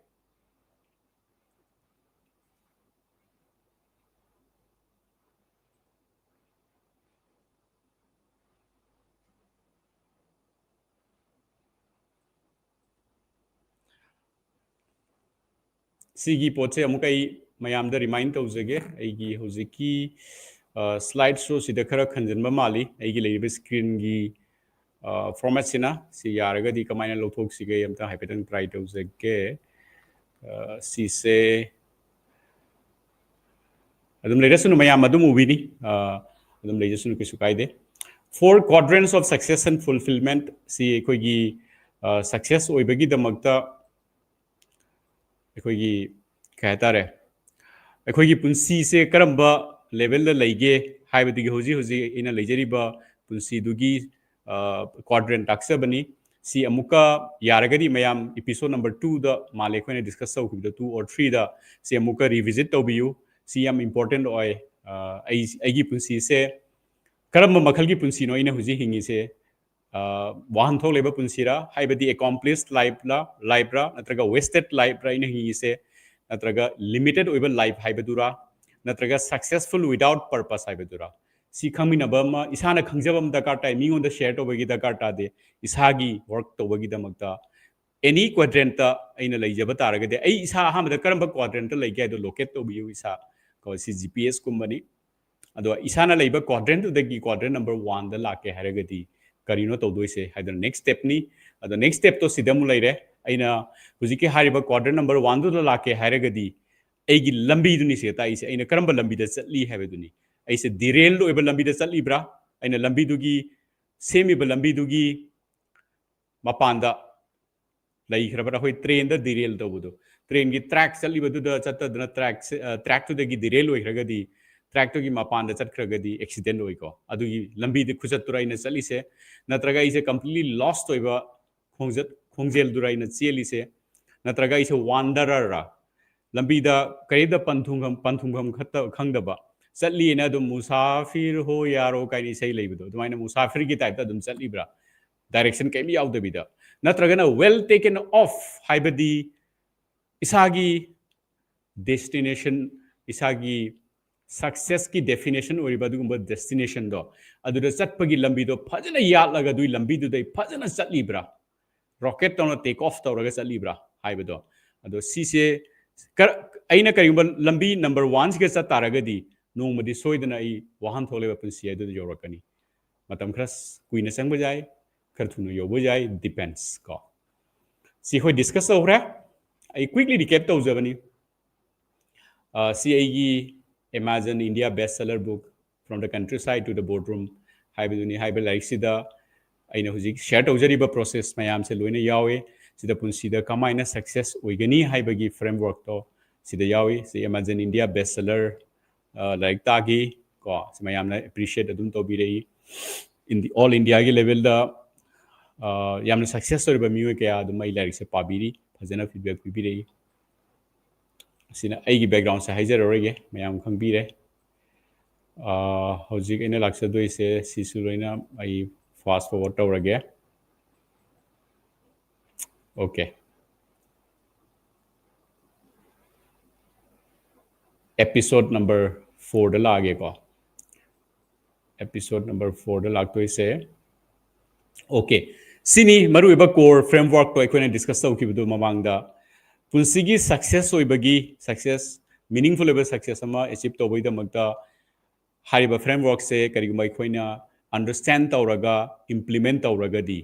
sigi potse amukai mayamda remind tawjage aigi hojiki slide show sida khara khanjanba mali aigi leiba screen gi format sina si yaraga di kamaina lothok sige amta hypetan try tawjage si se adum leira sunu mayam adum ubini adum leijasunu kisu kaide. 4 quadrants of success and fulfillment si aikogi success oibagi damakta aikogi kaitare aikogi punsi se karamba level da leige haibadi hoji hoji ina leijariba punsi dugi quadrant taksabani si amuka yaragadi mayam episode number 2 da male ko ne discuss sau the 2 or 3 da si amuka revisit tobiu si am important oi aigi punsi se karamba makhalgi punsi no ina hoji hingi se Wahanthok Leiba Punsi ra haibadi accomplished life ra natraga wasted life ra ina hingi se natraga limited oiba life haibadura natraga successful without purpose haibadura si khangmina bama isana khangjabam dakar tai mi on the share to bagi dakar ta de isagi work to bagi damakta any quadrant ta aina leijaba taragade ai isa hamda karamba quadrant ta leige do locate to biu isa ko si gps kumbani ado isana leiba quadrant dagi quadrant number 1 da lake haragadi karino to doise haidar next step ni ado next step to sidamu leire aina hujike hariba quadrant number 1 da lake haragadi aigi lambi duni se ta ise aina karamba lambi da chatli habeduni aise derail do eba lambi da chatli bra aina lambi dugi semi ba lambi dugi mapanda lai khrabara hoi train da derail to budo train gi track chatli badu da chatta dana track to da gi derail hoi khragadi track to gi mapan da chat khragadi accident hoi ko adu gi lambi de khujat turai na chali se natraga ise completely lost hoiba khongjel durai na cheli se natraga ise wanderer ra lambi da kai da panthungam khatta khangdaba chatli na dum musafir ho yaro kai ni sei leibido dumaina musafir gi type da dum chatli bra direction kai mi yaudabida bida natraga na well taken off haibadi isagi destination isagi success ki definition oriba dugumba destination do aduda chatpagi lambi do phajana yatlaga dui lambi du dai phajana chatli bra rocket to take off tawraga chatli bra haibedo ado sise aina karigumba lambi number 1 ge chat taragadi nongmadi soidana ai Wahanthok Leiba Punsi adu yorakani matam khras kuina sangba jai kharthunu yobo jai depends ko si hoi discuss over ai quickly recap to jabani CAE Imagine India bestseller book from the countryside to the boardroom haibiduni haibel like sida aina huji share tawjariba process mayam se loina yawe sida punsida kamaina success oigani haibagi framework to sida yawe se Imagine India bestseller like tagi ko mayam na appreciate adum to bi rei in the all India ge level da yamna success story ba miwe kaya adum mai like se pabiri phajana feedback bi rei sina aigi background sa haijarorege mayam khangbire hojik ina laksa doise sisu loina ai fast forward tawrage okay episode number 4 da lage ko episode number 4 da lag toise okay sini maru eba core framework to ekone discuss tawkibudu mamangda punsigi success oibagi success meaningful level success ama achieve to boida magda hariba framework se karigumai khoina understand tawraga implement tawraga di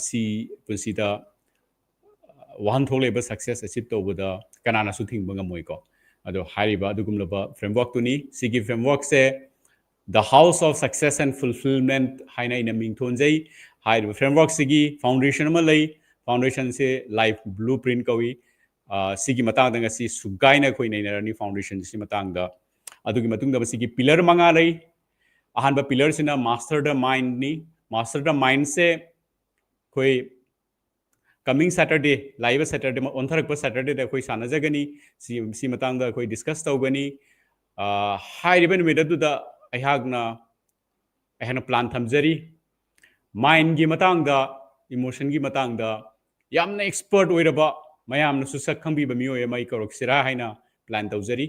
si punsida Wahanthok Leiba success achieve to boda kanana su thing banga moi ko ado hariba adugumlaba framework to ni sigi framework se the house of success and fulfillment haina ina mingthonjai hariba framework sigi foundation ama lei foundation se life blueprint kawi sigi matang danga si sugaina koi nei narani foundation si matang da adugi matung da sigi pillar manga lei ahan ba pillar sina master the mind ni master the mind se koi coming saturday live saturday on tharak pa saturday da koi sana jagani si matang da koi discuss tawgani high ribbon me da ahagna plan thamjari mind gi matang da emotion gi matang da yamna expert oiraba mayamna susak khambi ba miyo mai korok sira haina plan tawjari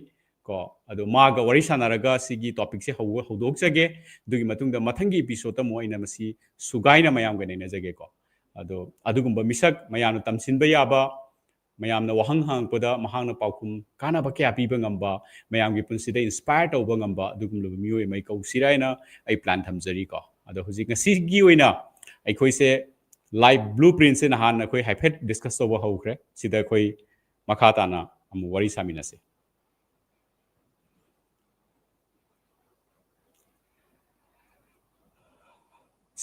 ko ado maga wari sanaraga sigi topic se hodok jage dugi matungda mathangi episode ta mo ina masi sugaina mayam ga nei jage ko ado adugumba misak mayamna tamsinba yaba mayamna wahang hang poda mahangna paukum kana ba kya pi ba ngamba mayam gi punsida inspire tawba ngamba adugumlo miyo mai ko siraina ai plan thamjari ko ado hujik na sigi oina ai khoi se live blueprint se nahan na koi haipet discuss over hokre sida koi makata na amu wari samina se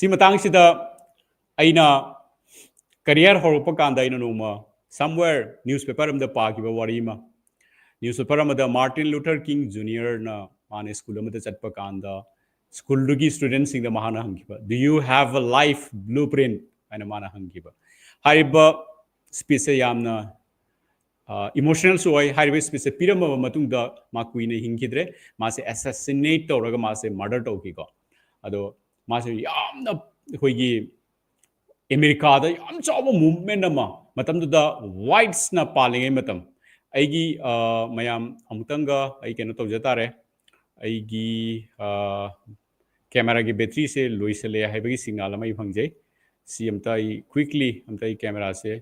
सी मतंग सिदा अइना career horpa kanda ina numa somewhere newspaper am the park ba wari ma newspaper am the Martin Luther King Jr. na mane school am the chatpa kanda school rugi students sing the mahana hangiba do you have a life blueprint ana mana hangiba hariba speech yamna emotional so ai hariba speech pirama matung da ma kuine hingidre ma se assassinate tawraga ma se murder tawki ko ado ma se yamna hoigi America da yam chawa movement ama matamduda whites na palingai matam aigi mayam amutanga ai keno tawjatare aigi camera gi battery se loisale haibagi signal amai phangjai si amta I quickly amta I camera se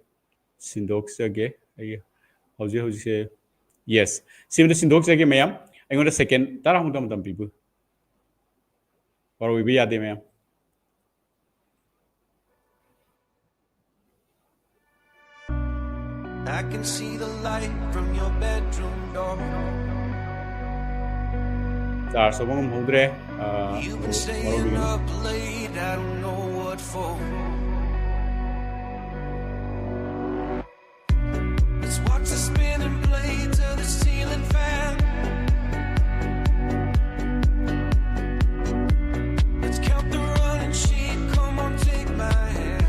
sindok sage ai hauji hauji se yes si amta sindok sage mayam aingonda second tara hungta matam pibu paro bi yade mayam I can see the light from your bedroom door. You've been staying up late, I don't know what for. Let's watch the spinning blades of the ceiling fan. Let's count the running sheep, come on, take my hand.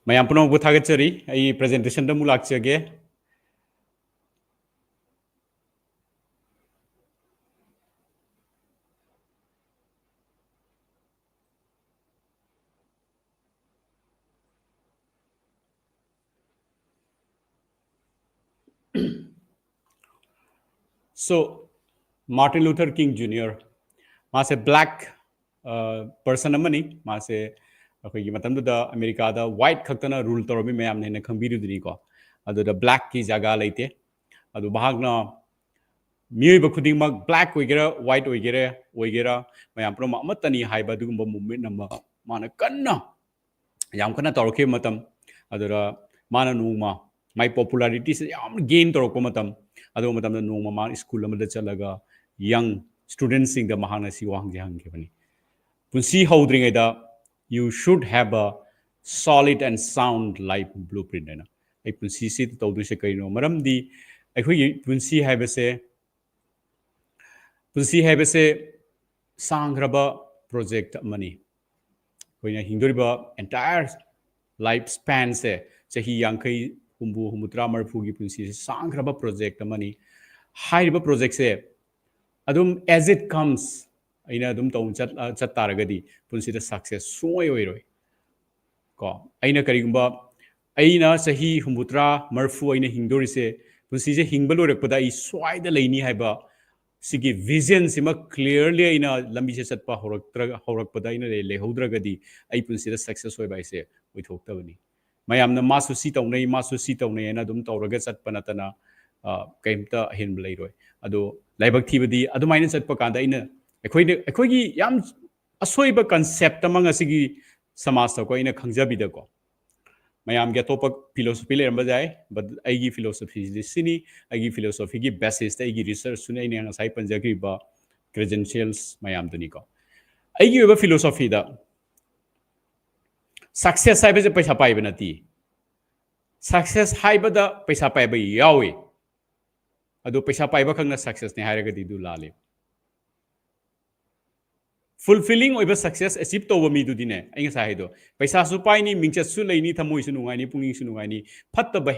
mayam puno buthagachari ai presentation da mulakchage so Martin Luther King Jr. Mase black person amani mase akhoi matamda America da white khaktana rule toromi mayam ne khambirudri ko adu da black ki jaga leite adu bahagna mioi ba khuding mak black oigera white oigera mayam pro ma matani haiba dugumba movement namba mana kanna yam kana torokhe matam adura mana numa my popularity se yam gain toroko matam adu matam da numa ma school amada chalaga young students sing the mahana si wahang jang kebani punsi houdring da you should have a solid and sound life blueprint na ai punsi si to du se kaino maram di ai punsi haibe se sangraba project mani koina hingdoriba entire life span se chahi yankai humbu humutra marfu gi punsi se sangraba project mani haiba project se adum as it comes aina adum tong chat taragadi punsi da success soi oiroi ko aina karigumba aina sahi humutra marfu aina hingdori se punsi je hingbal orakpada I swai da leini haiba sigi vision sima clearly aina lambi se chatpa horakpada aina le hodragadi ai punsi da success oi bai se oi thoktabani mayamna masu si tawnai na dum tawraga chatpana tana kaimta hen bleiroi ado laibak thibadi adumaina chatpa kanda ina akhoi yam asoiba concept amang asigi samaj ta ko ina khangjabida ko mayam ge topak philosophy le ramba jai but aigi philosophy sini aigi philosophy gi basis ta aigi research sune ina ngasai panjagri ba credentials mayam duni ko ai gi ba philosophy da success hai ba paisa pai ba nati success hai ba da paisa pai ba yawi adu paisa pai ba khang na success ne haira ga di du lale fulfilling oiba success achieve to mi du dine ai nga sai do paisa su pai ni mingcha su lei ni thamoi su nungai ni punging su nungai ni phatta ba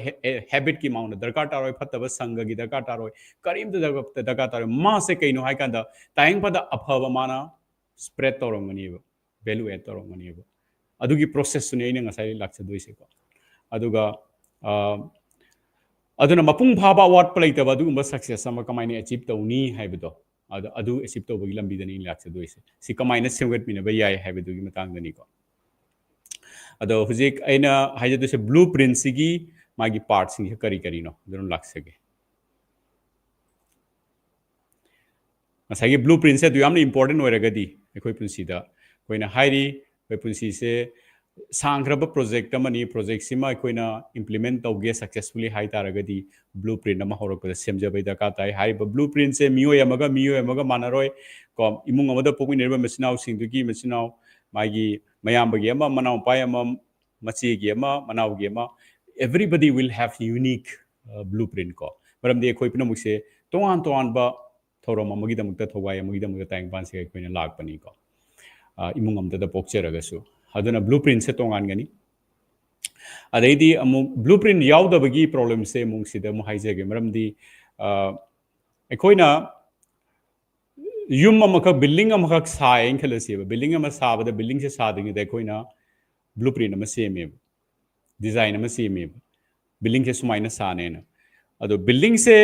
habit ki mauna darkar taroi phatta ba sanga gi darkar taroi karim da darkar taroi ma se kaino hai kan da taing pada aphaba mana spread torong mani ba value add torong mani ba adugi process su ne nga sai lakcha doi se ko aduga aduna mapung phaba wat play ta ba du ba success sama kamai ni achieve to ni hai ba do adu achieve to bagi lambi dani lakcha doi se si kamai na semgat mina ba yai hai ba du gi matang dani ko ado hujik aina haje do se blueprint sigi magi part sing kari kari no don laksa ge masagi blueprint se du yamni important oiraga di ekoi punsi da koina hairi koi punsi se sangraba project amani project sima koina implement tauge successfully hai taragadi blueprint ama horok semjabai da ka tai hai blueprint se miyo yamaga manaroi ko imung amada pokmi nerba mesinau singdugi mesinau magi mayam bagi ama manau pai ama machi gi ama manau gi ama everybody will have unique blueprint ko maram de khoi pina mukse toan ba thorom amagi da mukta thowai amagi da mukta tang ban se koina lag pani ko imung amda da pokcheraga su aduna blueprint se tongan gani adaidi amu blueprint yaudabagi problem se mung sida mu haijege maramdi ekoina yum amaka building amaka sai khalasi ba building ama sabada building se sadingi da ekoina blueprint ama seme design ama seme building se sumaina sane na ado building se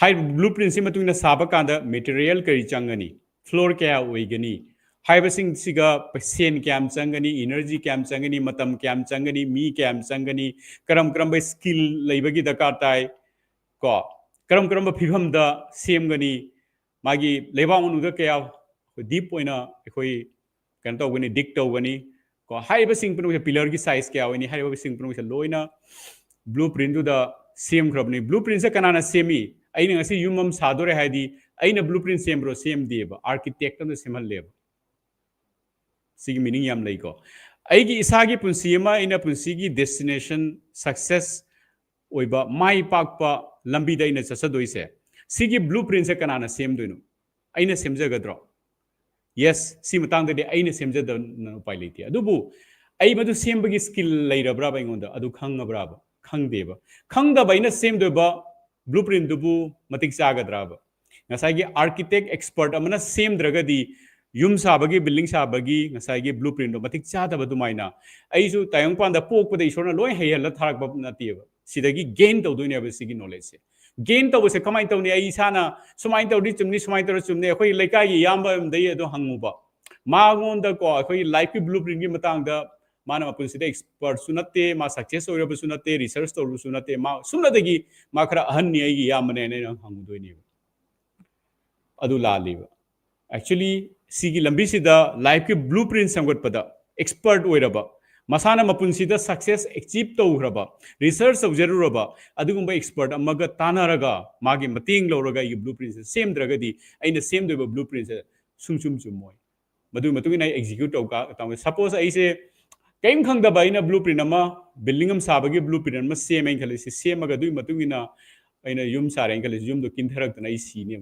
high blueprint se matuna saba kanda material kari changani floor kya oigani हाइबसिंग सिगा पेसेन क्याम चंगनी energy क्याम चंगनी मतम क्याम चंगनी मी क्याम चंगनी करम करम स्किल लेबगी दरकार ताई को करम करम फिभम द सेमगनी मागी लेबाउनु द कया डीप ओइना एखोई कन तौगनी डिक तौगनी को हाइबसिंग पुनु पिलर की साइज क्या ओइनी हाइबसिंग पुनु लोइना ब्लूप्रिंट दु द सेम खरबनी ब्लूप्रिंट से कनाना सेमी आइना ngasi yumam sadore haidi aina blueprint sembro sem dieba architect am semal leba sigi meaning yam lai ko aigi isagi punsi ma ina punsi gi destination success oiba mai pakpa lambi da ina chasadoi se sigi blueprint se kanana sem doinu aina semjagadro yes si matang da de aina semjada no pai leiti adubu ai madu sembagi skill leirabra ba ingonda adu khangabra ba khangdeba khangda ba ina sem doiba blueprint dubu matik chagadra ba ngasagi architect expert amana sem dragadi yum sabagi building sabagi ngasagi blueprint do matik chada ba dumaina aisu tayong panda pok pada isona loi heyala tharak ba natiba sidagi gain to doine ba sigi knowledge se gain to se kamai to ni ai sana sumai to di chumni chumne khoi leikai gi yamba dei do hangmu ba ma ngon da ko khoi life ki blueprint gi matang da mana ma punsi da expert sunate ma success ora ba sunate research to sunate ma sunadagi ma khara ahan ni ai gi yamane ne hangmu doini adu la liba actually sigi lambi sida life ki blueprint samgot pada expert oiraba masana mapun sida success achieve to uraba research of jeruraba adugumba expert amaga tanaraga magi mating loraga i blueprint same dragadi aina same doiba blueprint sum moi madu matungina execute ka taw suppose ai se kaim khangda ba ina blueprint ama building am sabagi blueprint ma same ai khalisi same aga dui matungina aina yum sare ai khalisi yum do kintherak na ai si ne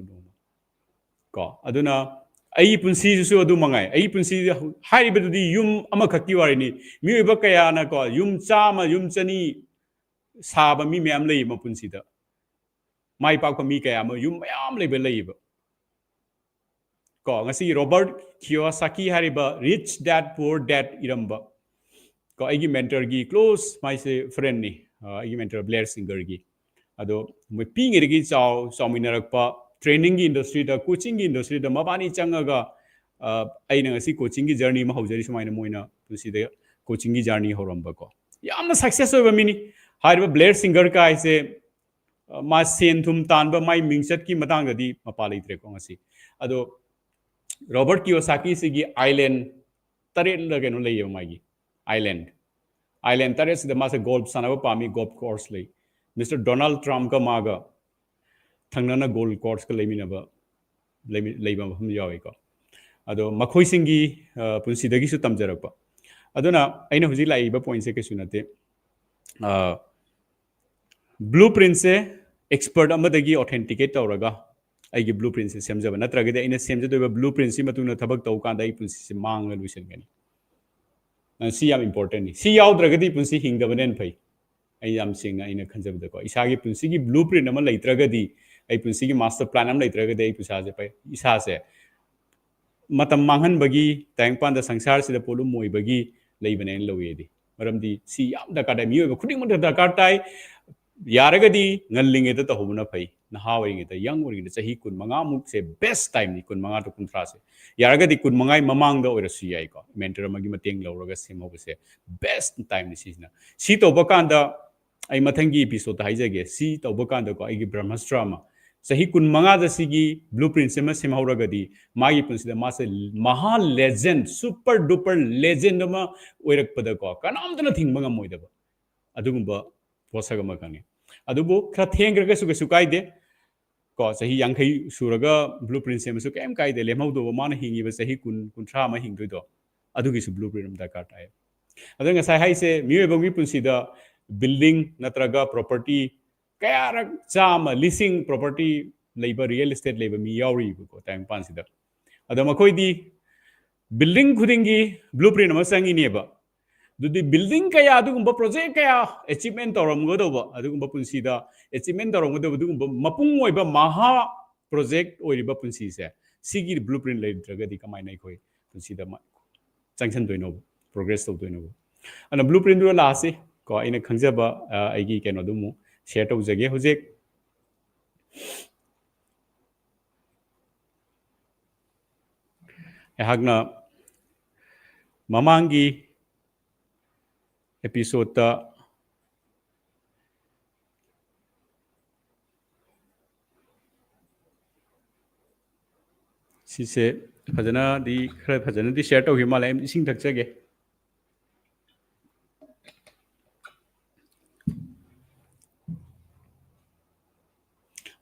ko aduna ai punsi su adu mangai ai punsi hari bedudi yum ama khakki warini mi oiba kaya na ko yum chama yum chani saba mi myam lei ma punsi da mai pa ko mi kaya ma yum myam lei be lei ba ko ngasi Robert Kiyosaki hari ba rich dad poor dad iramba ko ai gi mentor gi close my say friend ni ai gi mentor Blair Singer gi ado mo ping gi chaw minarak pa training ki industry da coaching ki industry da mabani changaga aina ngasi coaching ki journey ma hojari sumaina moina tusi de coaching ki journey horamba ko yamna success oiba mini haiba Blair Singer ka aise ma sen thum tanba mai mindset ki matang da di mapa leitre ko ngasi ado Robert Kiyosaki se gi island taret la geno lei mai gi island taret se da ma se golf sanaba pami golf course lei Mr Donald Trump ka maga thangnana gold course ka leminaba leiba mafam yawi ko ado makhoi singi punsi dagi su tamjarakpa aduna aina huji laiba point se kesu nate blueprint se expert amadagi authenticate tawraga aigi blueprint se semjaba natragade aina semjadoiba blueprint si matuna thabak tawkanda ai punsi se manga luisangani si yam important ni si yaudrakadi punsi hingdabanen phai ai yam singna ina khanjabda ko isagi punsi gi blueprint ama leitragadi ai punsi gi master plan am leitragadi ai pusa je pai isa se matam manghan bagi tangpan da sangsar sida polum moi bagi leibanen lawedi maramdi si yam da kada mi oiba khuding ma da kar tai yaragadi ngallinge da tahubuna phai nahawaringe da young oringe chahi kun manga muk se best time ni kun manga to kunthra se yaragadi kun mangai mamang da oirasu yai ko mentor magi mateng lawraga semo se best time ni sina si to bakanda ai mathangi episode ta haijage si to bakanda ko ai gi brahmastra ma chahi kun manga da sigi blueprint sema semhauragadi magi punsida ma se maha legend super duper legend ma oirakpada ko kanamdana thingmanga moidaba adugumba posaga makani adubu khra thengraga su kaide ko sahi yankhai suraga blueprint sema su kem kaide lemhaudo mana hingi ba sahi kun thra ma hingdoi do adugi su blueprint da ka tai adanga sai hai se miwe bangi punsida building natraga property kaya rak chama leasing property leiba real estate leiba mi yauri ko time pan sida adama koi di building khudingi blueprint ma sangi neba dudi building kaya adugumba project kaya achievement toramgodoba adugumba punsida achievement toramgodoba adugumba mapung oiba maha project oiriba punsi se sigi blueprint leidragadi kamai nai khoi punsida ma changsan doino progress to doino ana blueprint ro la se ko ina khangjaba aigi keno dumu share to jage hojek ehagna mamangi episode ta sise phajana di khara phajana di share to himalaya ising thakjage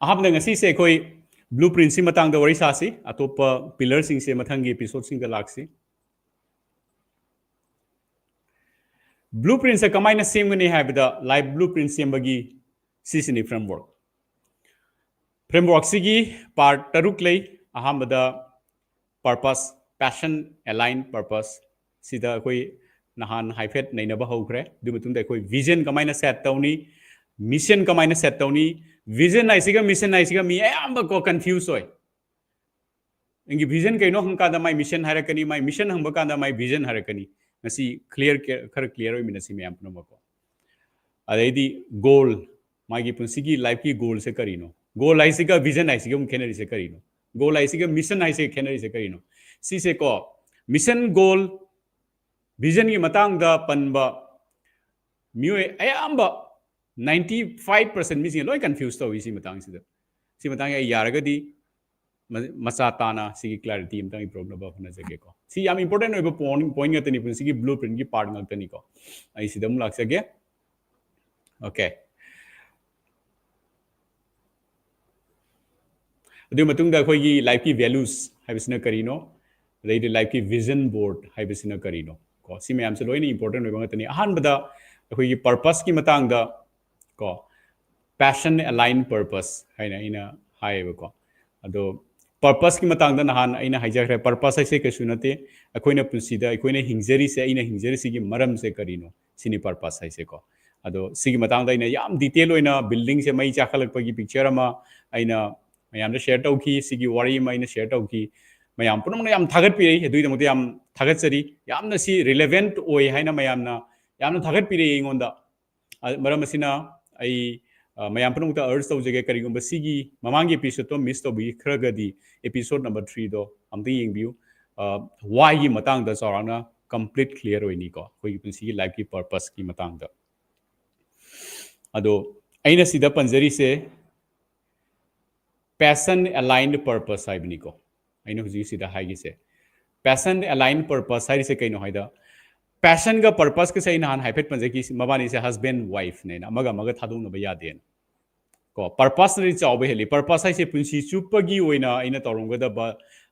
ahapna ngasi se koi blueprint si matang da wari sa si atopa pillar sing se mathangi episode sing ga laksi blueprint se kamaina semgani habida live blueprint sembagi sisini framework sigi part taruk lei ahambada purpose passion aligned purpose sida koi nahan haifet nainaba hokre du matungda koi vision kamaina set tawni mission kamaina set tawni vision aisiga mission aisiga mi ayamba ko confuse hoy ingi vision kaino hangka da my mission harakani my mission hangba ka da my vision harakani ngasi clear khar clear oi minasi me ampno mako adaidi goal magi punsigi life ki goal se karino goal aisiga vision aisiga mukhenari se karino goal aisiga mission aisiga khenari se karino si se ko mission goal vision ki matang da panba mioi ayamba 95% missing loi confused to isi matang sida si matang ay yaragadi macha tana sigi clarity imtang i problem ba phana jage ko si yam important oiba point ngatani pun sigi blueprint gi part ngatani ko ai sidam laksage okay adu matung da khoi gi life ki values haibisna karino ready life ki vision board haibisna karino ko si mayam se loi ni important oiba ngatani ahan bada khoi gi purpose ki matang da ko passion aligned purpose haina ina haiba ko ado purpose ki matang da nahan aina haijare purpose aise ke sunate akoina punsida akoina hingjari se aina hingjari sigi maram se karino sini purpose aise ko ado sigi matang da ina yam detail oina building se mai chakhalak pagi picture ama aina mayam da share tauki sigi wari ma aina share tauki mayam punam na yam thagat pi rei hedui da moti yam thagat chari yam na si relevant oi haina mayam na thagat pi rei ingonda maram asina ai mayam punam ta urge tau jage kari gumba sigi mamangi episode to miss to bi khragadi episode number 3 do amti yengbiu why gi matang da sarana complete clear oini ko koi gi sigi life ki purpose ki matang da ado aina sida panjari se passion aligned purpose haibni ko aina huji sida haigi se passion aligned purpose hai se kaino haida passion ga purpose ke sai nan haifet panjaki mabani se husband wife ne na maga thadung na baya den ko purpose na chaw be heli purpose ai se punsi chupagi oina aina torongada ba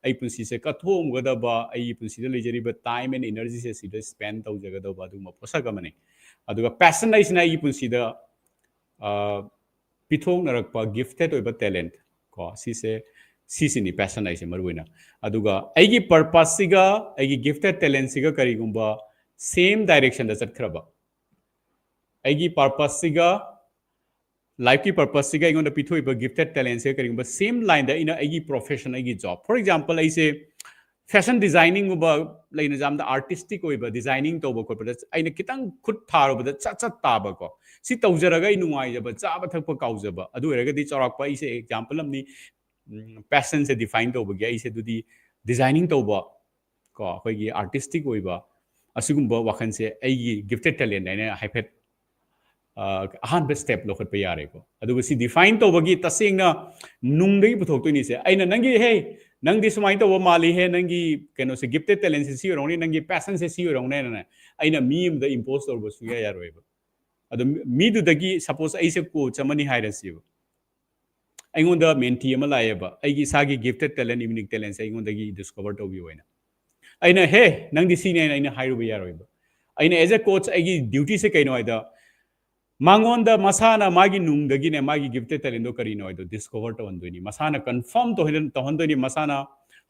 ai punsi se kathom gada ba ai punsi de lejeri ba time and energy se sida spend tau jagada ba du ma posaga mane aduga passion ai sina ai punsi da pithong narak pa gifted oiba talent ko si ni passion ai se maruina aduga ai gi purpose siga ai gi gifted talent siga kari gumba same direction da chatkraba ai gi purpose siga life की purpose से इंगों पिथो इब gifted talent से करेंगे बस same line दा इना एगी profession एगी job for example ऐसे fashion designing उबा लाइन जाम दा artistic उबा designing तो बको पर ऐने कितंग खुद थारो बदा चा ताबा को सी तौजरगा इनुआई जब चाबा थक पर काउजबा अदु एरगा दी चौराक पा ऐसे example हमनी passion से define तो बगया ऐसे दुदी designing तो बा को कोई ये artistic उबा असिगुम्बा वाखन से एगी gifted talent ऐने हाइफेट अहम स्टेप लौखट यारेको अदुगसी डिफाइन तौबगी तसेंगना नुंगदगी पुथोक्तोइनि से अइना नंगी हे नंगदी सुमाइन तौब माली हे नंगी कैनो से गिफ्टेड टैलेंट से सी ओरौनी नंगी पैशन से सी ओरौने न अइना मीम द इंपोज तौबसु या यारोइबो अदु मी दुदगी सपोज ऐसे कोच अमनि हाइरसिबो अइगोंदा मेंटी अमा लायबा अइगी सागी गिफ्टेड टैलेंट यूनिक टैलेंट से अइगोंदगी डिस्कवर तौबी होइना अइना हे नंगदी सीने अइना हाइरुबो यारोइबो अइना एज अ कोच अइगी ड्यूटी से कैनो आइदा मांगोंदा मसाना मागी नुंगदगिने मागी गिफ्टेड टैलेंट करीनो आइदो डिस्कवर तोहंदोनी मसाना कंफर्म तोहंदोनी मसाना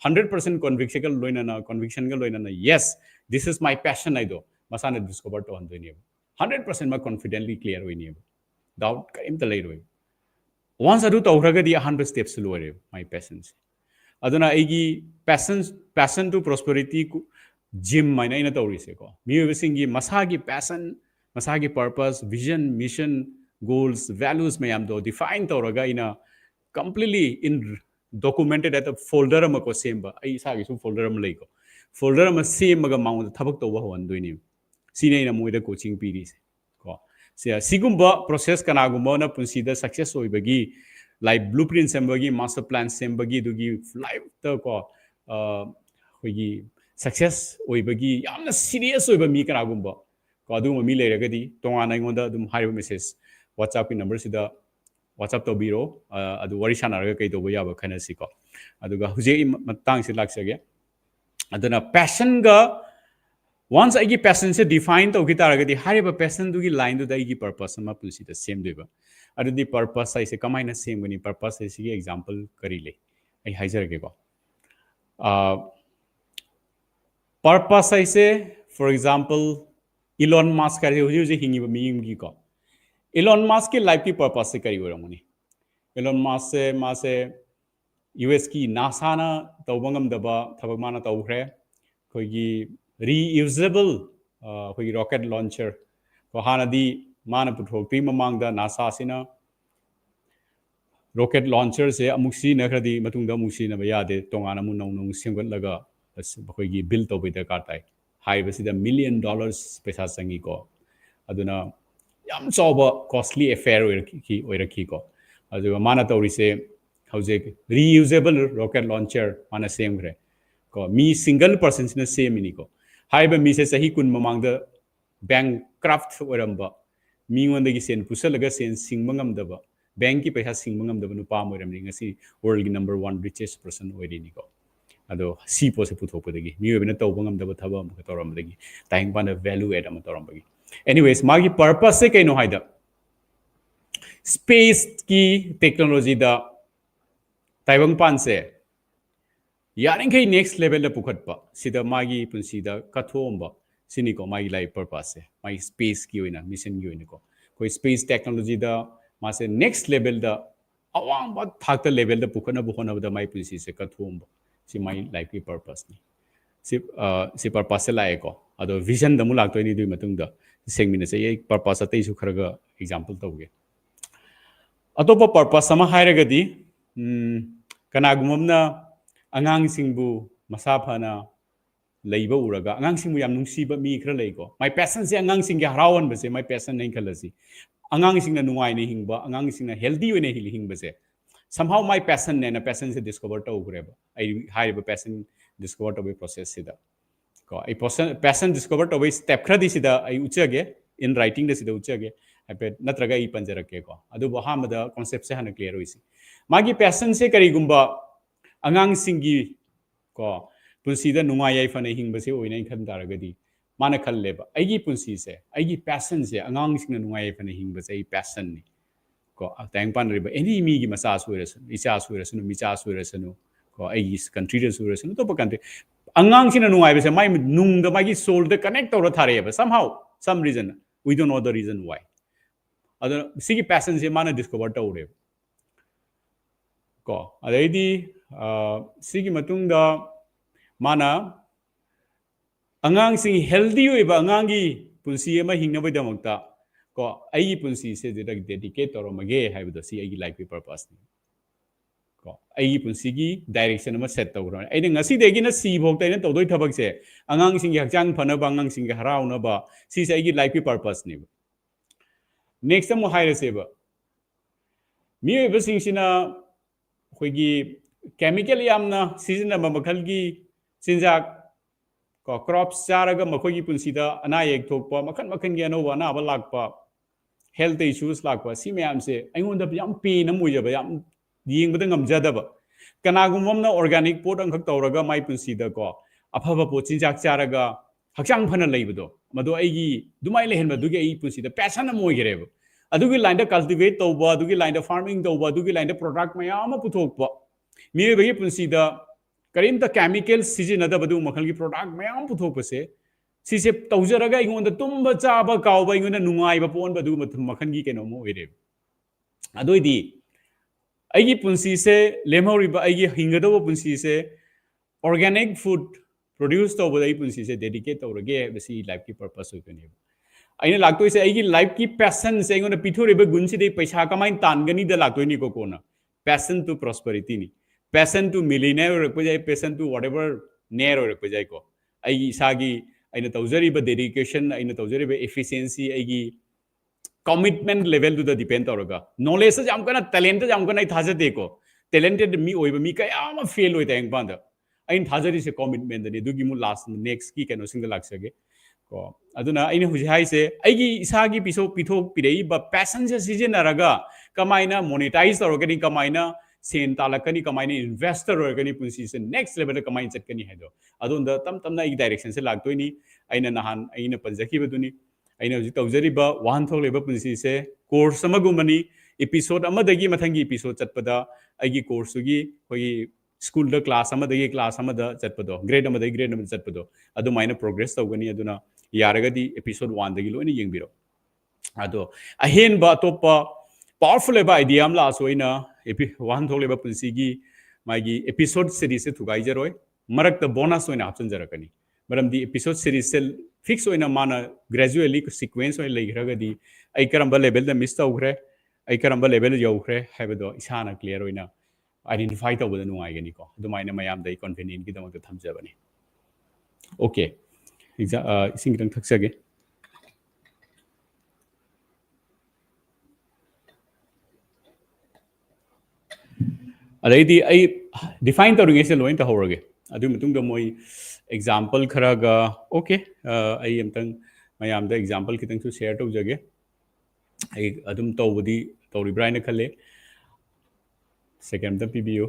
100% conviction ga loina yes this is my passion आइदो मसाना डिस्कवर तोहंदोनी 100% मा confidently clear होइनी doubt काइम त लेरोइ once adu तौरगदी 100 steps लोरे my passion aduna aigi passion to prosperity gym maina ina tawrise ko miyobesingi masagi passion masagi purpose vision mission goals values mayam do define tawraga ina completely in documented at a folder ma ko semba ai sagi su folder ma leiko folder ma semaga maung thabak to wa hon doini sine ina moida coaching piri se ko se sigumba process kana gumba na punsi da success oibagi life blueprint sembagi master plan sembagi dugi life ta ko hoigi success oibagi yamna serious oiba mi kana gumba ko adu mi leiragadi tongana ingonda dum haiba message whatsapp ki number sida whatsapp to biro adu wari sanaraga kai to yaba khanasi ko aduga huje matang si laksage aduna passion ga once agi passion se define to gitaragadi haiba passion du gi line du dai gi purpose ma pulsi the same deba adu di purpose sai se kamaina same gani purpose sai si example kari le ai haijarage ko purpose sai se for example Elon Musk का जो हिंगी meme की को Elon Musk के life की purpose से करी हो मुनी Elon Musk से US की नासा ना तौबंगम दबा थबमाना तौखरे कोई reusable कोई रॉकेट लॉन्चर को हानदी माना पुथोक्ती ममांग दा नासा सिना रॉकेट लॉन्चर से अमुक्सी नखरदी मतुंग दा अमुक्सी न यादे तोंगाना मु नौ सेंगत लगा कोई बिल तो बेदा काटाई हाइबसिदा $1 million पैसा संगी को अदुना याम चौबा कॉस्टली अफेयर ओइरकी को अदुगा माना तौरिसे हौजे रीयूजेबल रॉकेट लॉन्चर माना सेमग्रे को मी सिंगल पर्सन सिना सेमिनी को हाइबा मी से सही कुन ममांग द बैंक क्राफ्ट ओरंबा मी वंदगी सेन पुसलगा सेन सिंगमंगम दबा बैंक की पैसा सिंगमंगम दबा नुपा मोरमनी ngasi world की number 1 richest person ओइरिनी को अदो सी पोसे पुथोपदगी मियोबेना तौबंगम दब थबा म तोरमदगी ताइंग पान वैल्यू एड अम तोरमबगी एनीवेज मागी पर्पस से कैनो हाइदा स्पेस की टेक्नोलॉजी दा ताइबंग पान से यारिंगै नेक्स्ट लेवल द पुखटपा सिदा मागी पुंसीदा कथोमबा सिनिको मागी लाइफ पर्पस से मागी स्पेस की होइना मिशन की होइना को कोई स्पेस टेक्नोलॉजी दा मासे नेक्स्ट लेवल दा अवांग बा थाकता लेवल द पुखना बुखना दा माई पुंसी से कथोमबा si my life ki purpose ni si purpose se lae ko ado vision da mu lak to ni dui matung da sengmina se ye purpose atei su kharaga example tawge atopa purpose sama hairaga di kana gumamna angang singbu masa phana leiba uraga angang singbu yam nungsiba mi khra lei ko my passion se angang sing ge harawan ba se my passion nei khalasi angang sing na nuai nei hingba angang sing na healthy we nei hingba se somehow my passion and a passion se discover to greba I have a passion discover to be process sida ko I passion discover to be step khadi sida I uchage in writing the sida uchage happy natraga I panjarake ko adu bahamada concept se hana clear hoisi magi passion se karigumba angang singi ko punsi da nungai ai fana hingba se oina khan daragadi mana khalleba aigi punsi se aigi passion se angang sing nungai ai fana hingba se passion ni ko tang pan riba any mi gi masa suirasan isa suirasan micha suirasan ko aigi country da suirasan to pa country angang sing nungai ba se mai nung da magi soul da connect tora thare ba somehow some reason we don't know the reason why other sigi passion se mana discover tawre ko adaidi sigi matung da mana angang sing healthy oiba angangi punsi ama hingna bai damakta ko ai punsi se dedicate toro mage haibdo si ai life purpose ni ko ai punsi gi direction ama set tawro ai ngasi degi na si bhokta na tawdoi thabak se angang sing gi hakjang phana ba angang sing gi harau na ba si se ai life purpose ni next mo haire se ba mi oiba sing sina khoigi chemical yamna season ama makhal gi sinjak ko crops charaga makhoi punsida ana yek thokpa makhan makhan gi anova na ba lakpa health issues lakpa si mayam se aingonda yam pain am ujaba yam yingbada ngamjada ba kanagumna organic pot ang khak tawraga mai punsida ko aphaba po chinjak charaga hakchang phana leibado mado aigi dumai lehen ba dugi ai punsida passion am oigere ba adugi line da cultivate tawba adugi line da farming tawba adugi line da product mayam puthokpa mi bagi punsida karimta chemicals sijinada badu makhal gi product mayam puthokpase sise tawjaraga ingonda tumba chaba kawba ingona nungai ba pon badu makhan gi keno mo oire adoidi aigi punsi se lemhori ba aigi hingado punsi se organic food produce to bodai punsi se dedicate tawrage basi life ki purpose hoikani aina laktoi se aigi life ki passion se ingona pithore ba gunsi dei paisa kamain tangani da laktoi ni ko kona passion to prosperity ni passion to millionaire or passion to whatever near or ko ai sagi aina tawjari ba dedication aina tawjari ba efficiency ai commitment level to the depend oraga knowledge jam kana talent jam kana thajate ko talented mi oiba mi kaya ma fail oi tang panda ain thajari se commitment de dugi mu last next ki kano single laksage ko aduna aina huji hai se aigi isagi piso pitho pirei ba passion se sijinaraga kamaina monetize oragani kamaina sen talakani kamaina investor oragani punsi se next level kamain chatkani haido adunda tam tamna I direction se lagtoini aina nahan aina panjaki baduni aina huji tawjari ba Wahanthok Leiba Punsi se course amagumani episode amadagi mathangi episode chatpada aigi course gi hoi school da class amadagi class amada chatpado grade amadagi grade amada chatpado adu maina progress tawgani aduna yaragadi episode 1 dagi loina yengbiro ado ahen ba topa powerful eba idea amla asoina Wahanthok Leiba Punsi gi magi episode series se thugai jaroi marakta bonus oina option jarakani maram di episode series se fix oina mana gradually sequence oina legragadi ai karamba level da miss tawgre ai karamba level yawgre haibado isana clear oina identify tawbada nungai gani ko dumaina mayam dai convenient gi damak thamjabani okay ising rang thaksage adaidi ai define tawringe se loin ta horage adu mutung da moi example kharaga okay ai amtang mayam da example kitang su share to jage ai adum tawbudi tawribra ina khalle second da pbu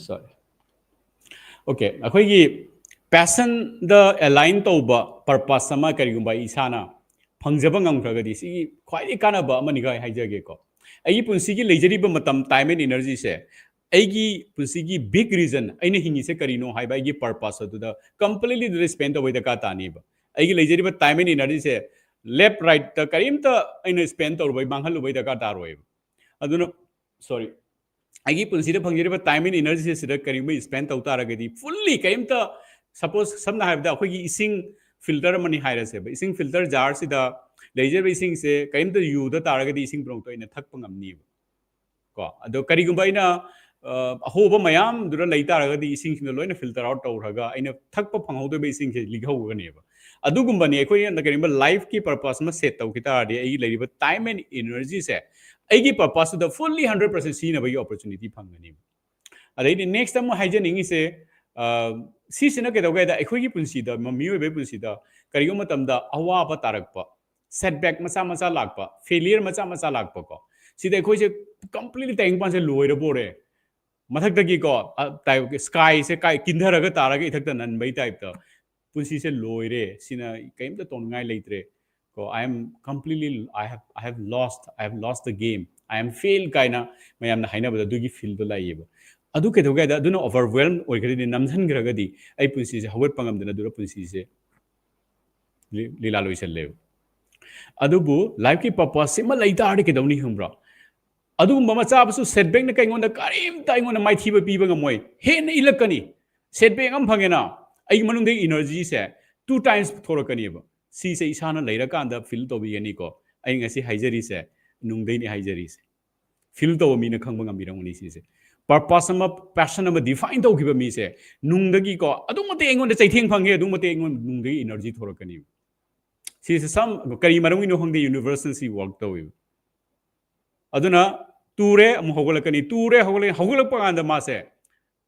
sorry okay akhoi passion the align tawba purpose sama karigumba isana phangjaba ngamkragadi si khwai kana ba amani ga haijage ko ai punsi gi leijari ba matam time and energy se aigi punsi gi big reason aina hingi se karino hai ba gi purpose adu da completely spend away the ka tani ba aigi leijari ba time and energy se left right ta karim ta aina spend tor bai manghal bai da ka taroi aduna sorry aigi punsi da phangjari ba time and energy se da karim spend tawtaragadi fully karim ta suppose samna have da khoi gi ising filter mani haira se ba ising filter jar si da leisure ising se kaim ta yu da taragadi ising prong to ina thakpa ngamni ko ado karigumba ina अहोब मैम दुरा लेतारगदी इसिंग सिंग लोइना filter out तौरगा अइना थकप फंगहौदबे इसिंग से लिघौगनेबा अदुगुम्बनी अखोय अंद करिबा life की purpose में set तौकितारदि अई लेरिबा टाइम एंड एनर्जी से अईगी पर्पस द फुल्ली 100% सीनबगी अपॉर्चुनिटी फंगनी अदैदि नेक्स्ट टाइम हाइजनिंगी से सीसिना केदौगैदा अखोयगी पुंसीदा मियोबे पुंसीदा करिगो मतमदा अवाबा तारकपा सेटबैक मचा मचा लाकपा फेलियर मचा मचा लाकपा को सिदा अखोयसे कंप्लीटली टाइम से लोइरबोरे मथक्तगी को टाइप स्काई से काय किंधरगा तारगा इथक्ता ननबै टाइप ता पुंसी से लोइरे सिना कइमता तोनगाय लेत्रे को I am completely I have lost the game I am fail काइना मयामना हाइनाबदा दुगी फील दो लाइबा अदु केदौगैदा अदुना ओवरवेल्म ओइगरिदि नमझनग्रगदी आई पुंसी से हवट पंगमदना दुरा पुंसी से लीला लोइसल्ले अदुबु लाइफ की पर्पस सिमा लैतारदि केदौनी हुमब्रा अदुगुम्बा मचाबसु सेटबैक न कइंगोंदा करिमता इगोंदा माइथीबा पीबा गमोय हेन इलकनी सेटबैक अम फंगेना आई मनुंग एनर्जी से 2 times थोरकनीबा सी से इसाना लेरकांदा फील तोबिगनी को आई ngasi हाइजरी से नुंगदैनि हाइजरी से फील तो मीना खंगबा गमिरंगनी सी से पर्पस अमा पैशन अमा डिफाइन तौखिबा मी से नुंगदगी को अदुमते एंगोंदा चैथेंग फंगे अदुमते एंगोंद नुंगदगी एनर्जी थोरकनी सी से सम करी मरुंगिनो हंगदे यूनिवर्सल सी वर्क तौइ अदुना टूरे होगलकनी टूरे होगलक मासे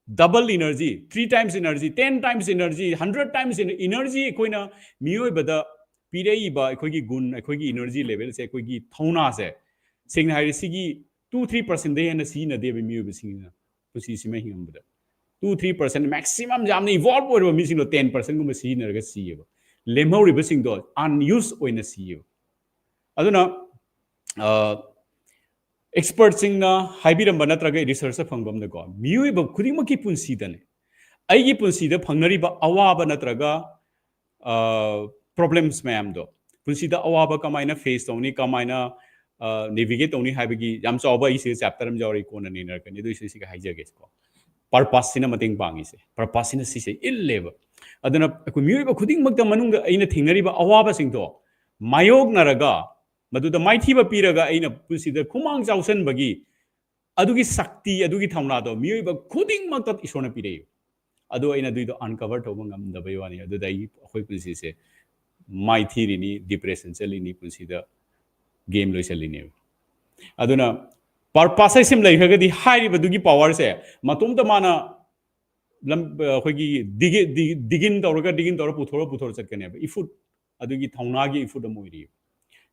double energy 3 times energy 10 times energy 100 times energy अखोइना मियोइबदा पीरेइबा अखोइगी गुण अखोइगी एनर्जी लेवल से अखोइगी थौना से सिंगना हाइसिगी 2-3% दे हेन सीना देबे मियोइबा सिंगना पुसी सिमे हिंगबदा 2-3% मैक्सिमम जामने इवॉल्व ओइबा मिसिंगो 10% गुम सीनरगा सीयबा लेमहौरिबा सिंगदो अनयूज ओइना सीयबा अदुना एक्सपर्ट सिंगना हाइबिरंबा नत्रगा रिसर्च फंगबम को मियोइबा खुदिमकी पुंसीदने अइगी पुंसीदा फंगनरिबा अवाबा नत्रगा प्रॉब्लम्स मैमदो पुंसीदा अवाबा कमाइना फेस तौनी कमाइना नेविगेट तौनी हाइबगी याम चावबा इसे चैप्टर हम जावरी कोन नेनरकनी दो इसे सिगा हाइजगे को पर्पस सिना मतेंग पांगी से पर्पस सिना सिसे इल्लेबा अदना अकु मियोइबा खुदिमकता मनुंग अइना थिंगनरिबा अवाबा सिंगदो मायोगनरगा मदुदा माइथीबा पीरगा अइना पुसिदा खुमांग चाउसनबगी अदुगी शक्ति अदुगी थौनादो मियोइबा खुदिंगमक्ता इसोरना पीरे अदो अइना दुइदो अनकवर तौबा ngамदबय वानी अदुदा इ अखोइ पुसि से माइथीरिनी डिप्रेशन चलिनी पुसिदा गेम लोइसलिनी अदुना पर्पस सिम लैखगदी हाइरिबा दुगी पावर से मतुमता माना लम अखोइगी दिगिन तौर पुथोर चकने इफुट अदुगी थौनागी इफुट मोइरी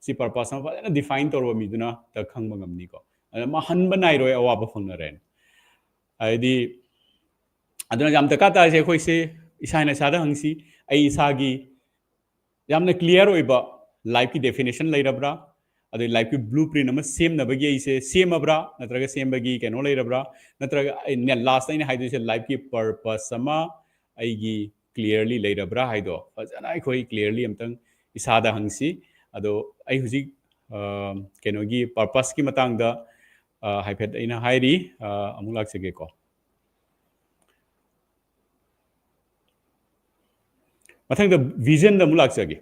सी पर्पस में फजना डिफाइन तौर मीदुना त खंगबा ngamni को मा हनबा नाइरोय अवाबा फंगनरेन आइदी अदुना जाम तका तासे अखोइ से इसाइना सादा हंगसी आई इसागी यामना क्लियर ओइबा लाइफ की डेफिनेशन लैरब्रा अदु लाइफ की ब्लूप्रिंट अमा सेमनबगी इसे सेमब्रा नत्रगा सेमबगी केनो लैरब्रा नत्रगा ने लास्ट आइन हाइदो से लाइफ की पर्पस अमा आइगी क्लियरली लैरब्रा हाइदो फजना अखोइ क्लियरली अमतंग इसादा हंगसी अदो आई हुजिक केनोगी पर्पस की मतंगदा हाइफेट अइना हाइरी अमुक लाक्सगे को मथंगदा विजन द मुलाक सगे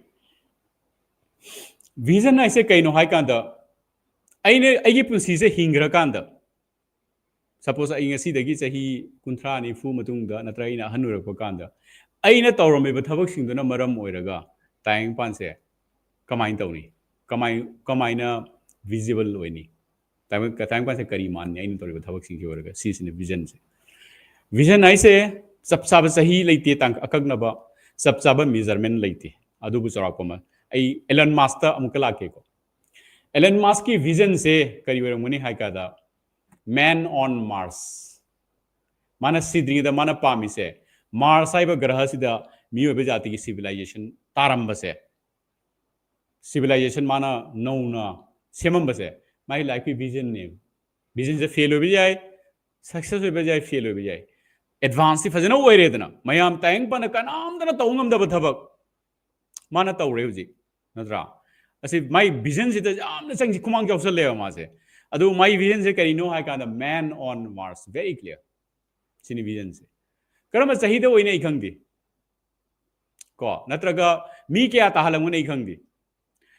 विजन ऐसे कइनो हाइ कांदा अइने अइगी पुंसी से हिंग्र कांदा सपोज अइ ngasi दगी चही 30 निफु मतुंगदा नत्रा अइना हनुरक कांदा अइना तौरमेबा थबक सिंगदना मरम ओइरगा ताइंग पानसे कमाइन तौनी कमाइना विजिबल ओइनी ताइंग पानसे करी मान्ने अइना तौरबा थबक सिंग ओइरगा सीसिने विजन से विजन ऐसे सब सब सही लेते तांग अकगनबा सब सब मेजरमेंट लेते अदुबु चरापमा आई एलन मास्क अमुक लाके को एलन मास्क की विजन से करी ओइरमनी हाइकादा मैन ऑन मार्स माना सिद्रिदा माना पामी से मार्स आइबा ग्रह सिदा मियोबे जाति की सिविलाइजेशन तारंबसे सिविलाइजेशन माना नौना सेमंबसे माई लाइफ की विजन ने विजन से फेल हो भी जाए सक्सेस हो भी जाए फेल हो भी जाए एडवांस से फजना ओइरेदना मयाम ताइंग पन कनामदना तौंगमदब थबक माना तौरे हुजी नत्रा असे माई विजन से जामना संग कुमांग जौसल ले मासे अदु माई विजन से करिनो हाइ कांदा man on Mars very clear सिनी विजन से करम सही दे ओइने इखंगदी को नत्रगा मी क्या ताहलंगु ने इखंगदी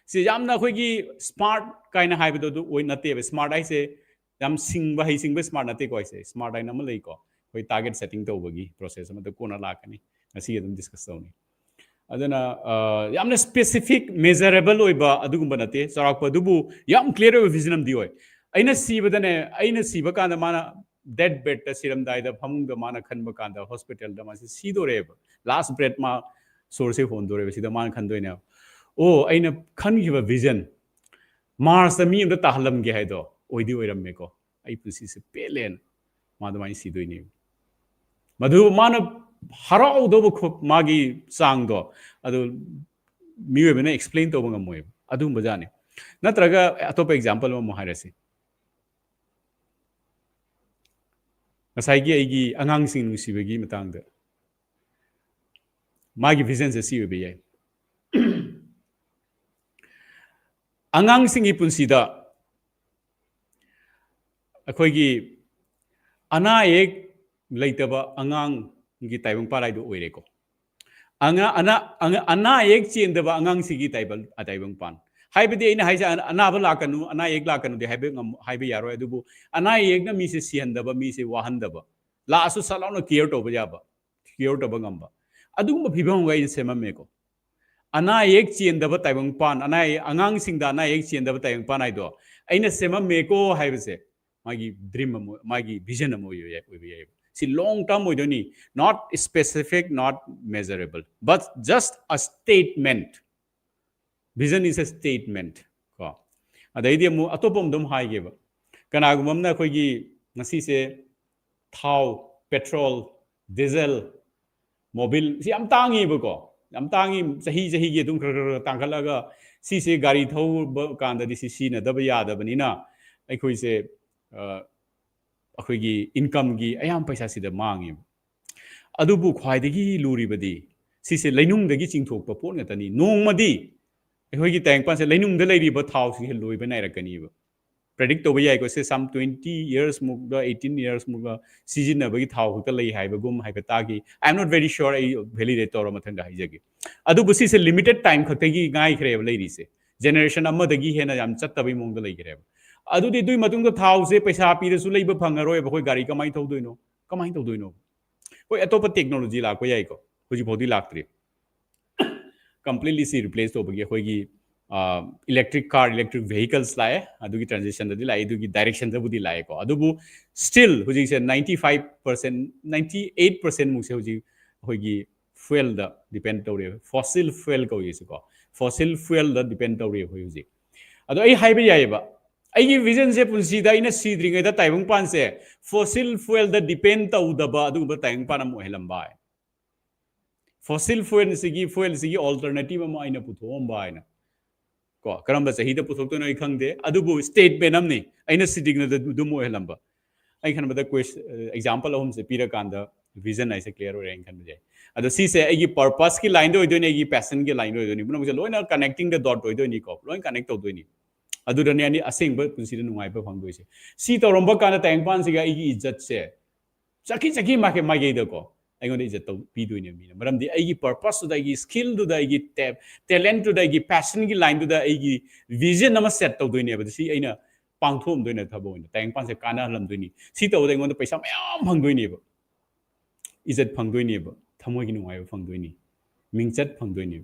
से जामना खोगी स्मार्ट काइना हाइबदो दु ओइ नते स्मार्ट आइसे yam singba hai singba smart nate ko ise smart ai nam lei ko koi target setting to bagi process ma to kona lakani asi adum discuss tawni aduna yamna specific measurable oiba adugumba nate sarakpa dubu yam clear oiba vision am di oi aina siba kanda mana dead bed ta siram dai da phamung da mana khanba kanda hospital da ma si do reba last breath ma source hon do reba sida man khan doina oh aina khan giba vision mars da mi am da tahalam ge hai do oidi oiram me ko ai pusi se pelen ma da mai si doini madu mana harau do bu magi sang do adu mi we bena explain to banga moy adu bajane natraga atop example ma moharasi asai gi angang sing nu sibagi matang da magi vision se si we be angang sing gi punsi da akhoi gi ana ek leitaba angang gi taibang parai do oire ko ana ek chendaba angang sigi taibal ataibang pan haibedi ina haisa ana ba lakanu ana ek lakanu de haibe yaro adubu ana ek na mi se sihandaba mi se wahandaba la asu salawna care to ba yaba care to ba ngamba adugum phibang gai sema me ko ana ek chendaba taibang pan ana angang singda ana ek chendaba taibang pan ai do aina sema me ko haibese magi dream magi vision mo yo ya see long term oidoni not specific not measurable but just a statement vision is a statement ko adaidi mu atopom dum haige ba kana gumam na khoi gi ngasi se thau petrol diesel mobile si am tangi ba ko am tangi sahi gi dum tangkalaga si se gari thau kan da si na da ba ya da bani na ai khoi se अखोगी income की अयाम पैसा सिदा मांगी अदुबु ख्वाइदगी लुरिबदी सिसे लैनुंगदगी चिंगथोक pot ngतनी नोंगमदी अखोगी तैंगपान से लैनुंगद लैरिबा थाव सिहे लोइबा नायरकनीबा predict तोबा याइको से सम 20 years मुगदा 18 years मुगा सिजिनबगी थाव खत लै हाइबगुम हाइबा तागी I am not very sure I validate तोर मथंगा हाइजगी अदुबु सिसे लिमिटेड टाइम खतगी गाय खरेब लैरिसे जेनरेशन अमदगी हेना याम चत्तबई मोंगदा लैगरेब अदुदी दुई मतुंग द थाव से पैसा पीरसु लैबा फंगरोय बखोय गाड़ी कमाई थौदोइनो कोई अतोप टेक्नोलॉजी लाको याइको हुजि भौदी लाक्त्रि कंप्लीटली सी रिप्लेस तो बगे होगी इलेक्ट्रिक कार इलेक्ट्रिक व्हीकल्स लाए अदुगी ट्रांजिशन दि लाए अदुगी डायरेक्शन दबुदी लाए को अदुबु स्टिल हुजि से 95% 98% मुसे हुजि होगी फ्यूल द डिपेंड तौरे फॉसिल फ्यूल को येसु को फॉसिल फ्यूल द डिपेंड तौरे होगी अदो आई हाइबे याइबा आई विजन से पुंसीदा इन सीद्रिंगे द ताइबंग पान से फॉसिल फ्यूल द डिपेंड तौदबा अदुब ताइबंग पान मो हेलंबा फॉसिल फ्यूल सिगी अल्टरनेटिव म आइना पुथोंबा आइना को करम सही द पुथोक तो नै खंगदे अदुबु स्टेटमेंट हमनी आइना सीदिंग द दुमो हेलंबा आई खन बद क्वेश्चन एग्जांपल हम से पीरा कांदा विजन ऐसे क्लियर हो रेंग खन जाय अदो सी से आई पर्पस की लाइन दो दोनी आई पैशन की लाइन दो दोनी बुन से लोइना कनेक्टिंग द डॉट दो दोनी को लोइन कनेक्ट तो दोनी अदुदने अनि असेंग ब पुंसीद नुंगाइबा फंगदोइसे सी तोरंबा काना ताइंगपान सिगा इगी इज्जत से चकी माके मागे दको आइगोन इज्जत तो पीदोइने मीना मरमदि आइगी पर्पस दु दाइगी स्किल दु दाइगी टैलेंट दु दाइगी पैशन की लाइन दु दा आइगी विजन नम सेट तो दोइने बदि सी आइना पांगथोम दोइने थबोइने ताइंगपान से काना हलम दोइनी सी तो दाइगोन पैसा मयाम फंगदोइने ब इज्जत फंगदोइने ब थमोगी नुंगाइबा फंगदोइनी मिंगचत फंगदोइने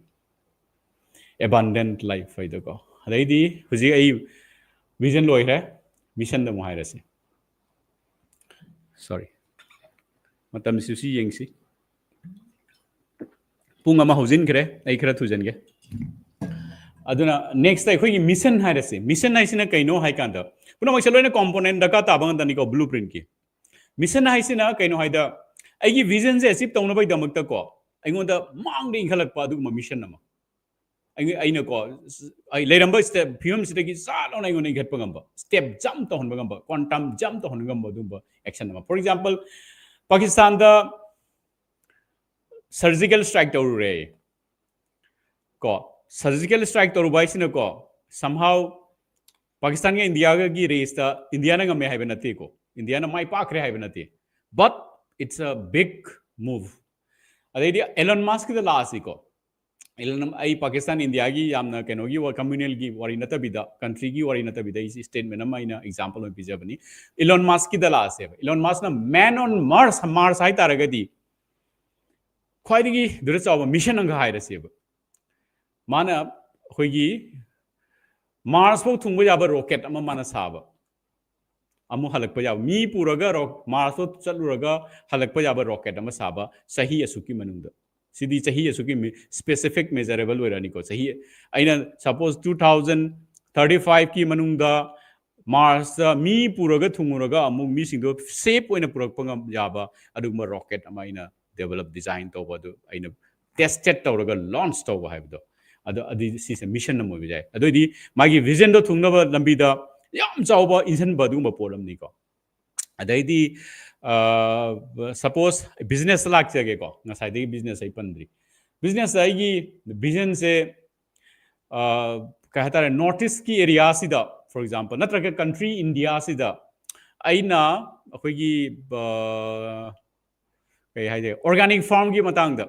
एबंडेंट लाइफ फाइदको अदाइदी हुजी आई विजन लोइरे मिशन द मोहाइरसे सॉरी मतम सुसी येंगसी पुंग अमा होजिन खरे आई खरा थुजनगे अदुना नेक्स्ट आई खोगी मिशन हाइरसे मिशन हाइसिना कैनो हाइ कांदा पुना मक्से लोइना कंपोनेंट दका ताबंग दनी को ब्लूप्रिंट की मिशन हाइसिना कैनो हाइदा आइगी विजन से अचीव तौनबाय दमकता को आइगोंदा मांगदे इंखलकपा अदुगुमा मिशन अमा अइना को आई लेरंबा स्टेप फिल्म सिदगी सालो नाइगो नै घेटपा गंबा स्टेप जंप तो हनबा गंबा क्वांटम जंप तो हनबा गंबा दुबा एक्शन मा फॉर एग्जांपल पाकिस्तान दा सर्जिकल स्ट्राइक तो रे को सर्जिकल स्ट्राइक तो बाइसिना को समहाउ पाकिस्तान के इंडिया की रेस दा इंडिया ना गमे हाइबा नते को इंडिया ना माइ पाखरे हाइबा नते but it's a big move अदेदी एलन मस्क द लास्ट को आई पाकिस्तान इंडिया की यामना केनोगी वा कम्युनल की वारी नतबिदा कंट्री की वारी नतबिदा इस स्टेटमेंट अमा इना एग्जांपल में पिजबनी इलोन मस्क की दला से इलोन मस्क ना मैन ऑन मार्स हाई तारगदी ख्वाइदगी दुर चाव मिशन अंग हाइरसेब माना होगी मार्स फो थुंग याब रॉकेट अमा माना साब अमु हलक याब मी पुरगा मार्स फो चलुरगा हलक याब रॉकेट अमा साब सही असुकी मनुंग सिदी चाहिए सुकी स्पेसिफिक मेजरेबल होरनी को चाहिए अइना सपोज 2035 की मनुंगदा मार्स मी पुरगा थुंगुरगा अमु मी सिंगो सेफ ओइना पुरकपंग याबा अदुगमा रॉकेट अमाइना डेवलप डिजाइन तोबदु अइना टेस्टेड तौरगा लॉन्च तौबा हाइबदो अदो अदि सिसे मिशन नमो बिजाय अदोदि मागी विजन दो थुंगनबा लंबिदा याम चावबा इंसन बदुगमा पोरमनी को अदैदी सपोज बिजनेस लागे को नसाइदे बिजनेस आई पंद्री बिजनेस आएगी विजन से कहता है नॉर्थ ईस्ट की एरिया सिदा फॉर एग्जांपल नत्रग कंट्री इंडिया सिदा आइना अखोगी कई हाइजे ऑर्गेनिक फार्म की मतांग दा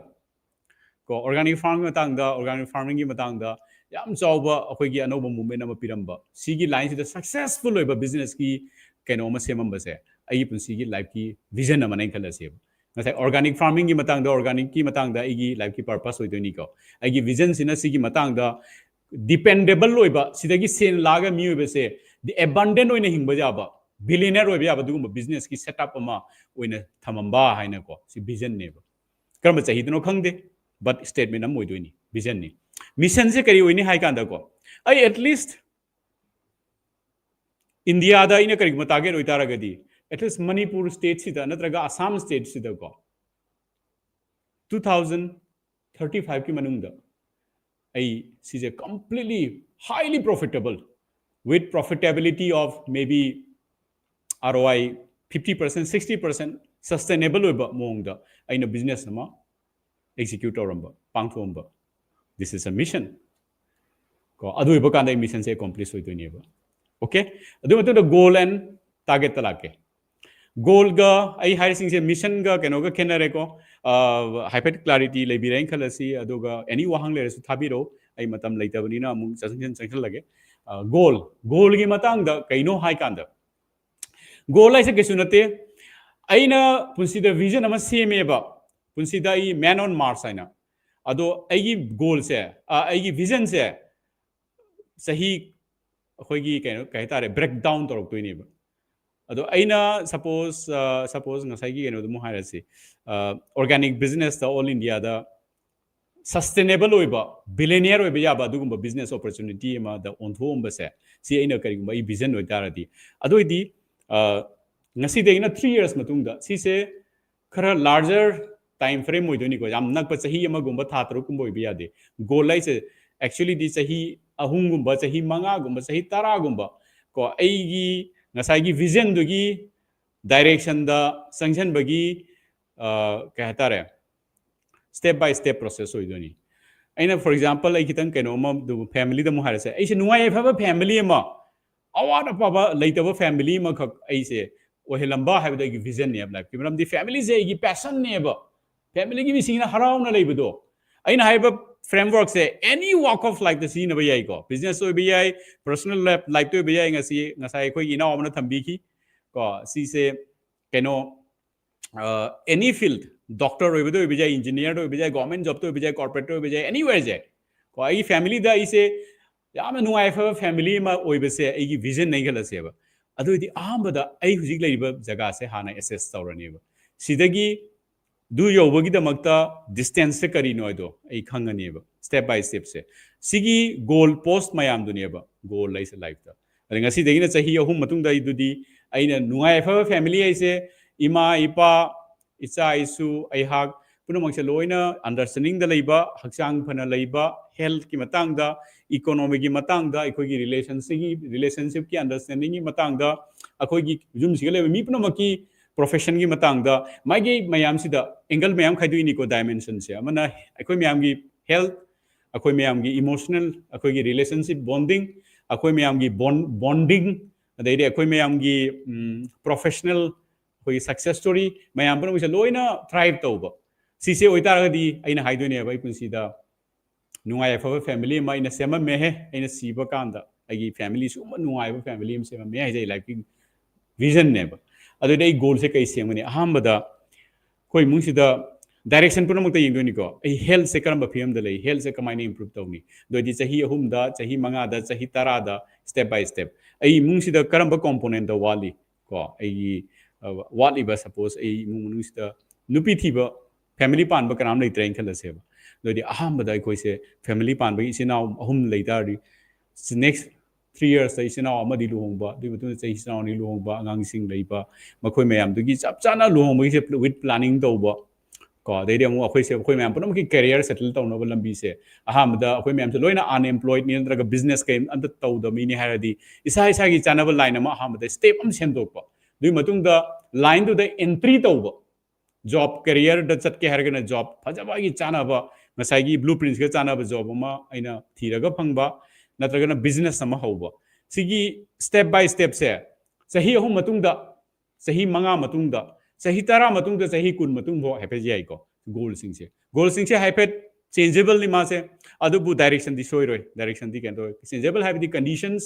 को ऑर्गेनिक फार्म की मतांग दा ऑर्गेनिक फार्मिंग की मतांग दा याम चावबा अखोगी अनोबा मूवमेंट अमा पिरंबा सिगी लाइन सिदा सक्सेसफुल होइबा बिजनेस की कैनोमा सेमंबसे आई पुंसी की लाइफ की विजन अमा नहीं खलसेब नसाई ऑर्गेनिक फार्मिंग की मतांग दा ऑर्गेनिक की मतांग दा आईगी लाइफ की पर्पस होइदोनी को आईगी विजन सिना सिगी मतांग दा डिपेंडेबल होइबा सिदगी सेन लागा मी होइबसे द एबंडेंट होइना हिंगबा जाबा बिलियनर होइबा याबा दुगुम बिजनेस की सेटअप अमा होइना थमंबा हाइना को सि विजन नेबा करम चाहिदनो खंगदे बट स्टेटमेंट अम होइदोनी विजन नि मिशन से करी होइनी हाइ कांदा को आई एटलीस्ट इंडिया दा इना करी टारगेट होइतारगदी एटलीस्ट मणिपुर स्टेट सिदा नत्रगा असम स्टेट सिदा को 2035 की मनुंगदा आई सिजे completely highly profitable with profitability of maybe ROI 50% 60% sustainable oiba mongda aina business nama execute oramba pangthomba this is a mission ko adu iba kanda mission se accomplish hoidoni ba okay adu mato the goal and target talake goal ga ai hiring se mission ga keno ga kenare ko hyper clarity lebirang khalasi adu ga any wahang le su thabiro ai matam leitabani na mung sanction lage goal की मतंग द कइनो हाई कांद goal ऐसे कैसु नते आइना पुंसी द विजन अमा सेमेबा पुंसी द ई मैन ऑन मार्स आइना अदो आइगी गोल से आइगी विजन से सही अखोइगी कइनो कहतारे ब्रेक डाउन तोरक तोइनेबा अदो आइना सपोज नसाइगी कइनो दमु हाइरसी ऑर्गेनिक बिजनेस द ऑल इंडिया द sustainable oiba billionaire oiba yaba adugumba business opportunity ma da onthomba se si aina karigumba I vision oitaradi adoidi ngasi deina 3 years matungda si se khara larger time frame oidoni ko yam nakpa chahi ama gumba tha tru kumba oiba yade goal lai se actually di chahi ahum gumba chahi manga gumba chahi tara gumba ko aigi ngasai gi vision dugi direction da sanction bagi कहता रहे step by step process होइदोनी अइना for example आई कितन केनो म family the मुहारसे ऐसे नुवाय फबा family म अवाद पाबा लेतबा फैमिली म खक ऐसे ओहेलंबा हाबदा की विजन ने लाइफ की मतलब दी फैमिली से की पैशन ने बा फैमिली की मिसिंग ना हराउना लेबदो अइना हाइबा फ्रेमवर्क से एनी वॉक ऑफ लाइफ द सीन बयाई को बिजनेस हो बयाई पर्सनल लाइफ तो बयाई ngasi ngasai khoi ina omna thambi ki ko si se केनो any field डॉक्टर हो बिदो बिजाय इंजीनियर हो बिजाय गवर्नमेंट जॉब तो बिजाय कॉर्पोरेट हो बिजाय एनीवेयर जाय को आई फैमिली दा इसे याम नुआय फ फैमिली मा ओइबसे आइगी विजन नै गलसेबा अदुदि आमबदा आई हुजिक लैबा जगह से हाना एसेस तौरनेबा सिदगी दु योबगी दमक्ता डिस्टेंस से करी नोइदो आई खंगनेबा स्टेप बाय स्टेप से सिगी गोल पोस्ट मयाम दुनेबा गोल लाइसे लाइफ दा अरे ngasi दगिना चाहि अहुम मतुंग दा इदुदि आइना नुआय फ फैमिली आइसे इमा इपा इचा इसु अहाक पुनमसे लोइना अंडरस्टैंडिंग द लैबा हक्चांग फना लैबा हेल्थ की मतंग दा इकोनॉमी की मतंग दा अखोगी रिलेशनशिप की अंडरस्टैंडिंग की मतंग दा अखोगी जुम सिग लेबा मी पुनमकी प्रोफेशन की मतंग दा मागी मयाम सिदा एंगल मयाम खाइदुइनी को डायमेंशन से अमना अखोई मयाम की हेल्थ अखोई मयाम की इमोशनल अखोगी रिलेशनशिप बॉन्डिंग अखोई मयाम की बॉन्डिंग अदैदि अखोई मयाम की प्रोफेशनल कोई सक्सेस स्टोरी मयाम पर मुझे लोइना थ्राइव तौबा सिसे ओइतारगदी आइना हाइदोने बाई पुंसीदा नुंगाई अफब फैमिली मा इन सेम में है इन सीब कांदा अगी फैमिली सुम नुंगाई फैमिली सेम में है लाइफ की विजन ने अदुदे गोल से कई सेमनी अहमदा कोई मुंगसिदा डायरेक्शन पुनमुक्त यंगोनिको हेल्थ से करम फियम द लई हेल्थ से कमाइने इंप्रूव तौनी दोदि चही अहुम दा चही मंगा दा चही तरा दा स्टेप बाय स्टेप आई मुंगसिदा करम कंपोनेंट द वाली को आई वाली बस सपोज आई मुंगसिदा नुपी थीबा फैमिली पान बकराम लेते हैं खलसेब दोदि अहम बदा कोई से फैमिली पान बई सिनाव अहुम लेतारी नेक्स्ट 3 years इसिनाव अमदि लुहोंबा दि मतु चही सिनाव नि लुहोंबा अंगांगसिंग लेबा मखोय मैम दुगी चप चाना लुहोंबई से विद प्लानिंग तौबा को देदि अमु अखोय से अखोय मैम पुनम की करियर सेटल तौनब लंबी से अहमदा अखोय मैम से लोइना अनएम्प्लॉयड नि नत्रगा बिजनेस के अंत तौदमी नि हारदी इसा इसा की चानब लाइन अमा अहमदा स्टेप अम सेंदोकपा दुई मतुंग द लाइन टू द एंट्री तौबा जॉब करियर द चटके हरगना जॉब फजबागी चानबा मसाइगी ब्लूप्रिंट्स के चानबा जॉब अमा आइना थीरगा फंगबा नत्रगना बिजनेस अमा हौबा सिगी स्टेप बाय स्टेप से सही अहु मतुंग द सही मंगा मतुंग द सही तरा मतुंग द सही कुन मतुंग भो हैपे जाय को गोल सिंग से हैपे चेंजेबल नि मासे अदुबु डायरेक्शन दि सोइरोय डायरेक्शन दि केंतो चेंजेबल हैव दि कंडीशंस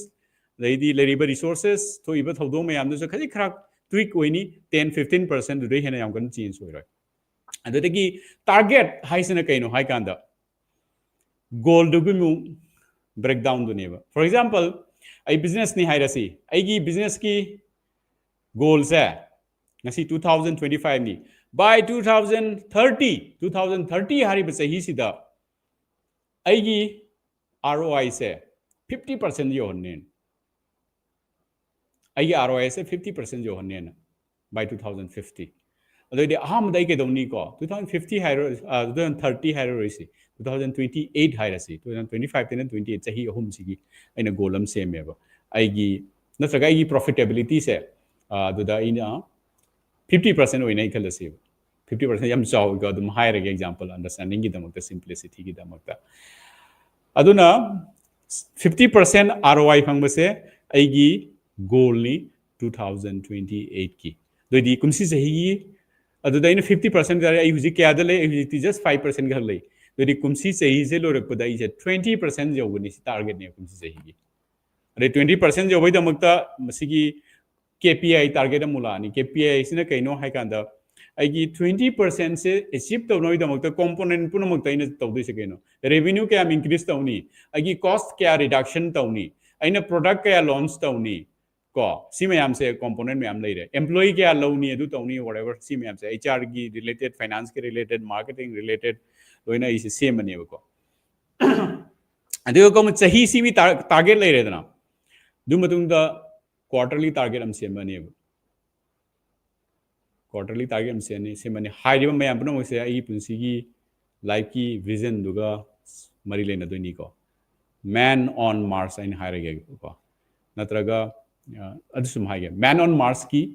लेदी लेरिबल रिसोर्सेस तो इबा थौदो मयाम दु खजि खरा ट्विक ओइनी 10-15% दुदे हेना याम कन चेंज होइरोय अदुदगी टारगेट हाइसना कइनो हाइ कांदा गोल दुगुमु ब्रेक डाउन दुनेबा फॉर एग्जांपल आई बिजनेस नि हाइरसी आइगी बिजनेस की गोल से ngasi 2025 ni by 2030 hari ba sahi sida aigi ROI se 50% yo honne aigi ROI se 50% yo honne by 2050 adoi aham dai ke doni ko 2050 hairo 2030 hairo risi 2028 hairasi 2025 ten 28 sahi ahum sigi aina golam semeba aigi natraga aigi profitability se duda ina 50% होइना इखलसे 50% यम चाव ग दम higher example understanding की दमक simplicity की दमक अदुना 50% ROI फंगबसे आइगी गोल नि 2028 की दोदि कुमसी सही अदुदा इन 50% दारे आई हुजि क्या दले हुजि जस्ट 5% घर ले दोदि कुमसी सही से लोरकपदा इसे 20% जौगनि टारगेट ने कुमसी सही की अरे 20% जौबै दमकता मसिगी KPI target mulani KPI sina kaino hai kanda aigi 20% se achieve tawno idamokta component punamokta ina tawdoi se kaino revenue kya increase tawni aigi cost kya reduction tawni aina product kya launch tawni ko si mayam se component mayam leire employee kya lawni adu tawni whatever si mayam se HR gi related finance ke related marketing related loina is same ane ko adu ko chahi si bi target leire dana du matung da quarterly target am semani quarterly target am semani hairiba mayam puno se ai punsi gi life ki vision duga mari lena doini ko man on Mars in hairage ko natraga adusum haige man on Mars ki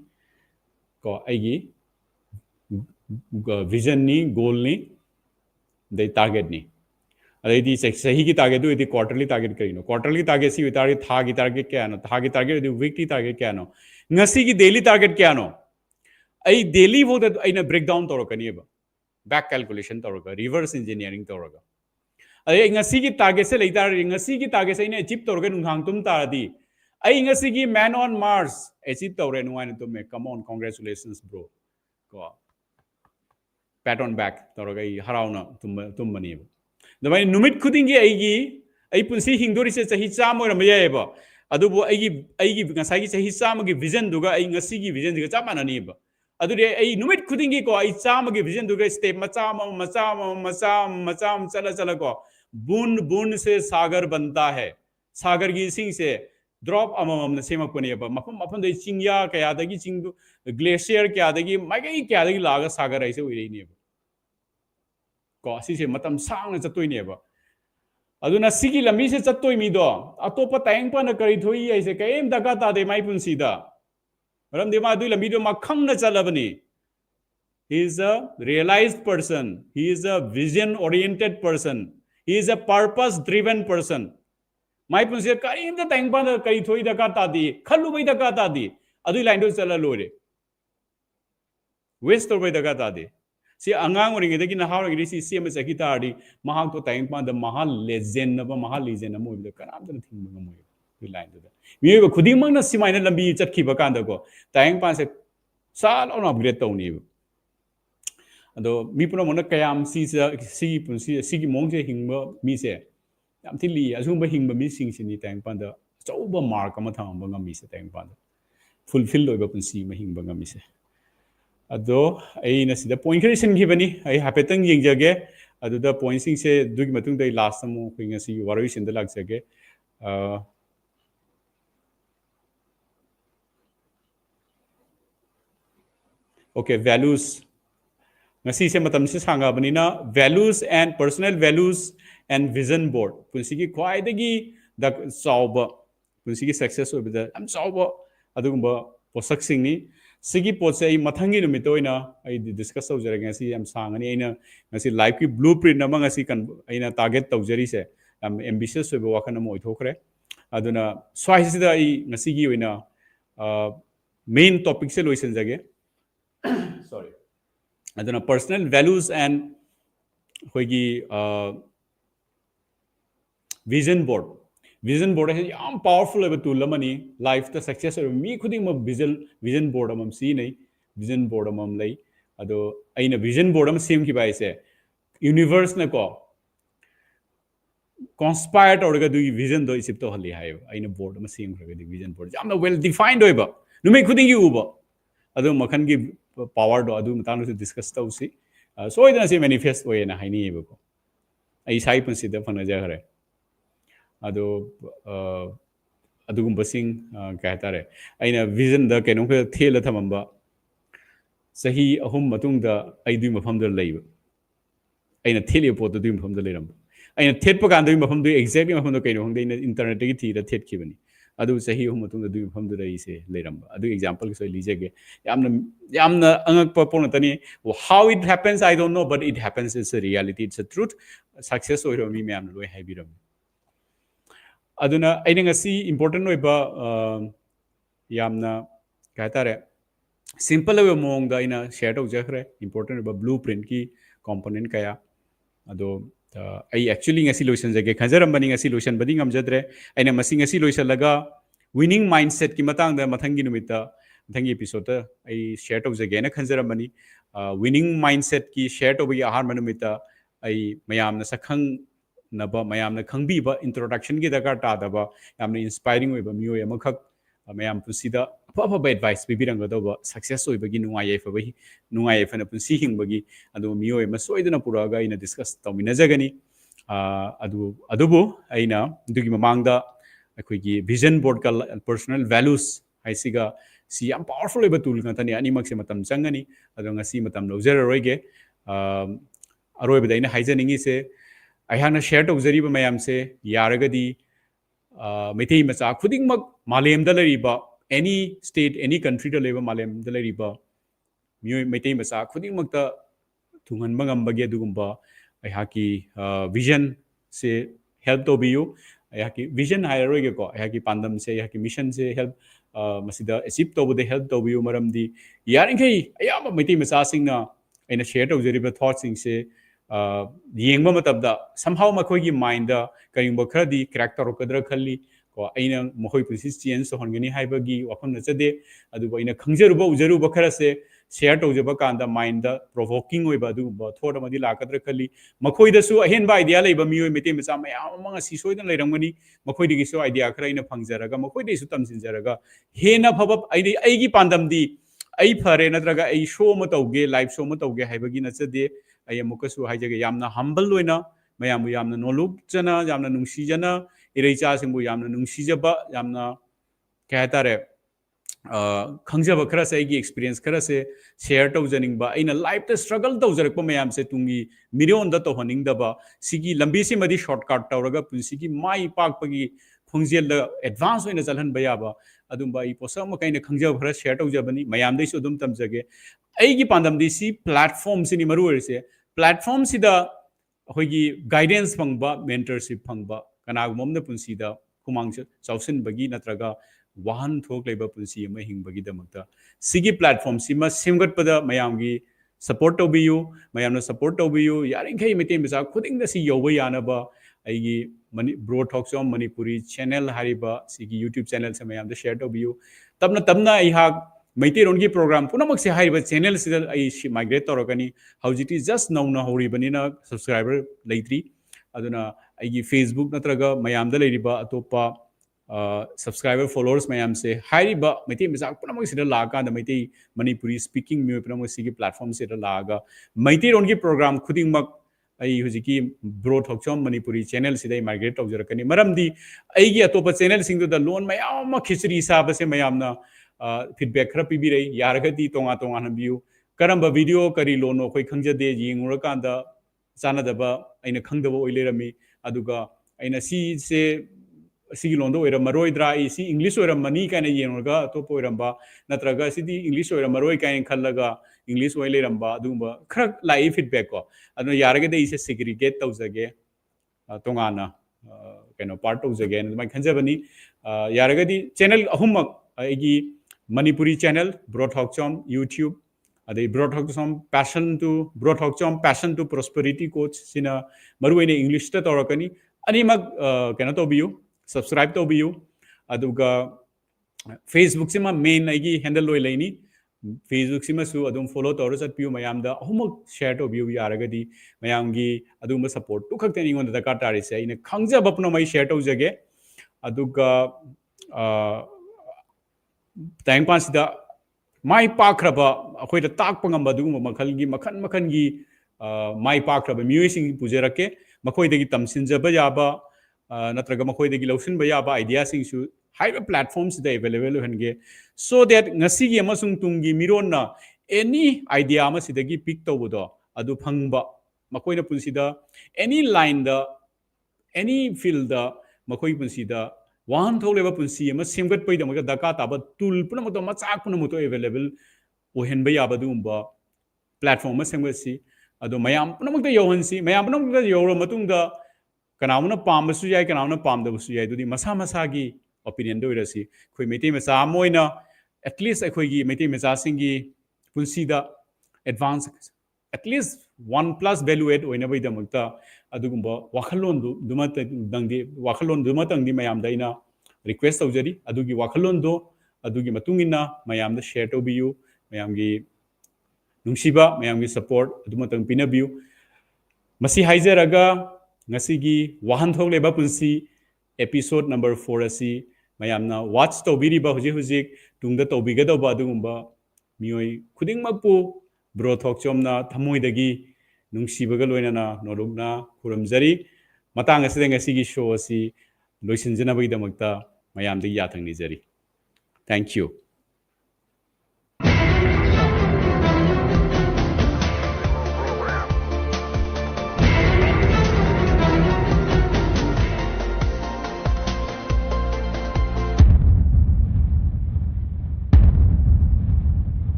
ko ai gi vision ni goal ni the target ni अरेदी सही की target दो यदि quarterly target करिनो quarterly target सी target था की target क्या नो था की टारगेट यदि वीकली टारगेट क्या नो ngasi की डेली टारगेट क्या नो आई डेली वो द आइना ब्रेक डाउन तोरकनिबा बैक कैलकुलेशन तोरगा रिवर्स इंजीनियरिंग तोरगा अरे ngasi की टारगेट से लेता ngasi की टारगेट से इने अचीव तोरगा नुंगांग तुम तारदी आई ngasi की मैन ऑन मार्स अचीव तोरे नुवाइन तुम कम ऑन कांग्रेचुलेशंस ब्रो को पैट ऑन बैक तोरगा हराउना तुम बनिबा दबाई नुमित खुदिंगी आई पुंसी हिंदोरी से सही चाम और मयाएबा अदुबो आई ngसागी सही चाम की विजन दुगा आई ngasi की विजन दुगा चामानानीबा अदुरे आई नुमित खुदिंगी को आई चाम की विजन दुगा स्टेप मचा चला को बूंद से सागर बनता है सागर की सिंह से ड्रॉप अमम सेमकनेबा मफम मफम दे चिंगया कयादगी चिंग ग्लेशियर कयादगी माइगई कयादगी लागा सागर ऐसे उइरेनेबा को सिसे मतम सांगना चतोइनेबा अदुना सिगी लमी से चतोइ मिदो अतोप तायंग पन करि थोइ ऐसे कयम दगा तादे माइ पुंसीदा मरम देमा दुइ लमी दो मखंग न चलबनी he is a realized person he is a vision oriented person he is a purpose driven person माइ पुंसी कयम द तायंग पन करि थोइ दगा तादि खलु बै दगा तादि अदुइ लाइन दो चला लोरे वेस्ट तो बै दगा तादि सी अंगांग ओरिंगेदगी नहाओरिंगेदगी सी सेम चकी तारदी महाक तो ताइंग पांद महा लेजेंड नबा महा लीजेंड अमो इबद कनामदन थिंग ममोय इ लाइन दो मियोय खुदिंगमंगना सिमाइना लंबी चटखिबा कांदको ताइंग पांसे साल ऑन अपग्रेड तौनी अदो मी पुनमना कयाम सी पुंसी सी मोंगसे हिंगबा मीसे याम थिली असुंबा हिंगबा मी सिंगसिनी ताइंग पांद चौबा मार्क अमा थांबा ngami ताइंग पांद फुलफिल होइबा पुंसी मा हिंगबा ngami se ado ai na sida point creation gibani ai hapetang yengjage adu da point sing se dugi matung dai last amu khing si waroi sin da lagjage okay values ngasi se matam se sanga bani na values and personal values and vision board punsi gi khwai dagi da sauba punsi gi success obida am sauba adugumba posak sing ni sigi pot se mathangi numito ina ai discuss tawjare ngasi am sangani aina ngasi life ki blueprint nama ngasi kan aina target tawjari se am ambitious oiba wakan am oithokre aduna swai sida ai ngasi gi oina main topic se loisen jage sorry aduna personal values and hoigi vision board is yam powerful eba tool amani life the success or me khuding ma vision board amam si nei vision board amam lei ado aina vision board am same ki bai se universe na ko conspired orga du vision do isip to hali hai aina board am same khraga di vision board yam well defined oiba nume khuding yu uba ado makhan gi power do adu matang se discuss tau si so idana se manifest oina haini eba ko ai sai pun si da phana ja khare ado adugum basing kaitare aina vision da kenu ke thela thamamba sahi ahum matung da ai dui mafam da leiba aina theli pot da dui mafam da leiram aina thet pa kan dui mafam dui exactly mafam da kenu hongda ina internet gi thi da thet ki bani adu sahi ahum matung da dui mafam da rei se leiram adu example so lije ge yamna angak pa pon tani how it happens I don't know but it happens, it's a reality, it's a truth. Success oiro mi me am loi haibiram aduna aina ngasi important oiba yamna kaitare simple oiba mong da ina share tau jakhre important oiba blueprint ki component kaya ado ai actually ngasi lotion jage khajaram bani ngasi lotion badi ngamjadre aina masi ngasi lotion laga winning mindset ki matang da mathangi numita mathangi episode ai share tau jage na khajaram bani winning mindset ki share tau bi ahar manumita ai mayam na sakhang naba mayam na khangbi ba introduction gi daga ta da ba yamna inspiring oiba miyo yamakak mayam pusida papa ba advice bibirang ga ba success oiba gi nungai yefa ba nungai yefa na punsi hing bagi adu miyo ma soidana puraga ina discuss tawmina jagani adu bu aina dugi mamang da akoi gi vision board ka personal values haisiga si am powerful oiba tool ka tani ani mak se matam changani adu ngasi matam lojera roige aroi ba ina haijaningi se I have share to Zariba Mayam say, Yaragadi, Mete Masa, Kuding Mak, Malem Dalariba, any state, any country to live Malem Dalariba, Mete Masa, Kuding Makta, Tungan Mangam Bagia Dugumba, I haki vision say help to be you, I haki vision hierarchical, I haki Pandam say, Haki mission say help, Masida, Esip to the help to you, Maram the Yarinki, I am a Mete Masa sing na, in a share of Zariba thoughts say, yengba matabda somehow makoi gi mind da karingba khradi character okadra khalli ko aina mohoi pusi change so hongani haiba gi wakham na chade adu aina khangjeruba ujeruba khara se share to jaba kanda mind da provoking oiba du ba thought amadi lakadra khalli makoi da su ahen ba idea leiba mioi mete mecha mayam manga si soidan leirangani makoi digi so idea khara ina phangjaraga makoi dei su tamsinjaraga hena phaba aigi pandam di ai phare natraga ai show ma tauge live show ma tauge haiba gi na chade I am Mukasu Hajaka Yamna humble winner, Mayamu Yamna no look jana, Yamna Nungshi jana, Iricha Simbu Yamna Nungshijaba, Yamna Katare Kangjava Krasagi experience Krase, share to Zaningba, in a life the struggle to Zerkomayam Setungi, Mirion the Tohoning daba, Sigi Lambisi Madi shortcut Tauraga, Punsiki, my park pagi, Pungzil the advanced in a Zalan Bayaba, Adumba Posama kind of Kangjava share to Jabani, Mayam de Sudum Tamzage. Aigi pandam disi platforms in Maru se platforms sida hoigi guidance phangba mentorship phangba kanag momna punsi da kumang chausin bagi natraga Wahanthok Leiba Punsi ama hingbagi damakta sigi platform sima simgat pada mayam gi support tawbiyu mayamna support tawbiyu yarinkhai mete misa khuding da si yoba yanaba aigi bro talk som manipuri channel hariba sigi youtube channel se mayam da share tawbiyu tabna ai ha maiti rongi program punamak se hariba channel se ai migrate torogani haujiti just now na hori banina subscriber leitri aduna aigi facebook natraga mayam da leiriba atopa subscriber followers mayam se hariba maiti misa punamak se laga da maiti manipuri speaking me punamak sigi platform se laga maiti rongi program khuding mak ai hujiki bro talk som manipuri channel sidai migrate tawjarakani maramdi aigi atopa channel singdu da loan mayam ma khichri sab se mayamna feedback khara pibirei yaragadi tonga hanbiu karamba video kari lono khoi khangjade yenguraka da chanadaba aina khangdaba oilerami aduga aina si se sigi londo oira maroidra si english oira mani kana yengurga topo oiramba natraga sidi english oira maroi kain khallaga english oileramba adumba khara lai feedback ko aduna yaragade ise segregate tawjage tongana keno part tawjage mai khanjabani yaragadi channel ahumak aigi Manipuri channel, Bro Talk Chom, YouTube, the Bro Talk Chom Bro Talk Chom Passion to Prosperity Coach, Sina Maruine English to Torokani, Animag Kanato Bio, subscribe to Bio, Aduga Facebook Sima main Igi handle Loilani, Facebook Sima Su, Adum follow Taurus at Pio Mayamda, Homo share to Bio Yaragadi, Mayangi, Aduma support, took anyone the Katari say in a Kangza Bapno my share to Zage, Aduga. Tang pansida mai pakraba akhoi da tak pangamba duguma makhalgi makhan gi mai pakraba music pujerake makhoi degi tamsinjaba yaba natraga makhoi degi lausin ba yaba idea sing su high platforms da available hange so that ngasi gi amasung tungi mironna any idea ama sidagi pick tawdo adu phangba makhoi na punsida any line da any field da makhoi punsida Wahanthok Leiba Punsi ama semgat pai damaga daka taba tool punamoto machak punamoto available ohenba yabadumba platform ma semgasi ado mayam punamokta yohansi mayam punamokta yoro matungda kanamuna pambasu yai kanamuna pamdabasu yai dudi masa gi opinion do irasi khoi meti masa moina at least akhoi gi meti masa singi punsi da advance at least 1+ value add oina bai damakta adugumba wakhalon dumata dangdi wakhalon dumata dangdi mayam daina request tawjari adugi wakhalon do adugi matungina mayam da share to biu mayam gi nungsiba mayam gi support adumata pinabiu masi haizeraga ngasi gi Wahanthok Leiba Punsi episode number 4 asi mayamna watch to biriba hujik tungda to bigada ba adugumba mioi khuding makpu bro talk chomna thamoidagi nungsibaga loinana nolugna kuramjari matang asida ngasi gi show asi loisinjana bai damakta mayam de yathang ni jari thank you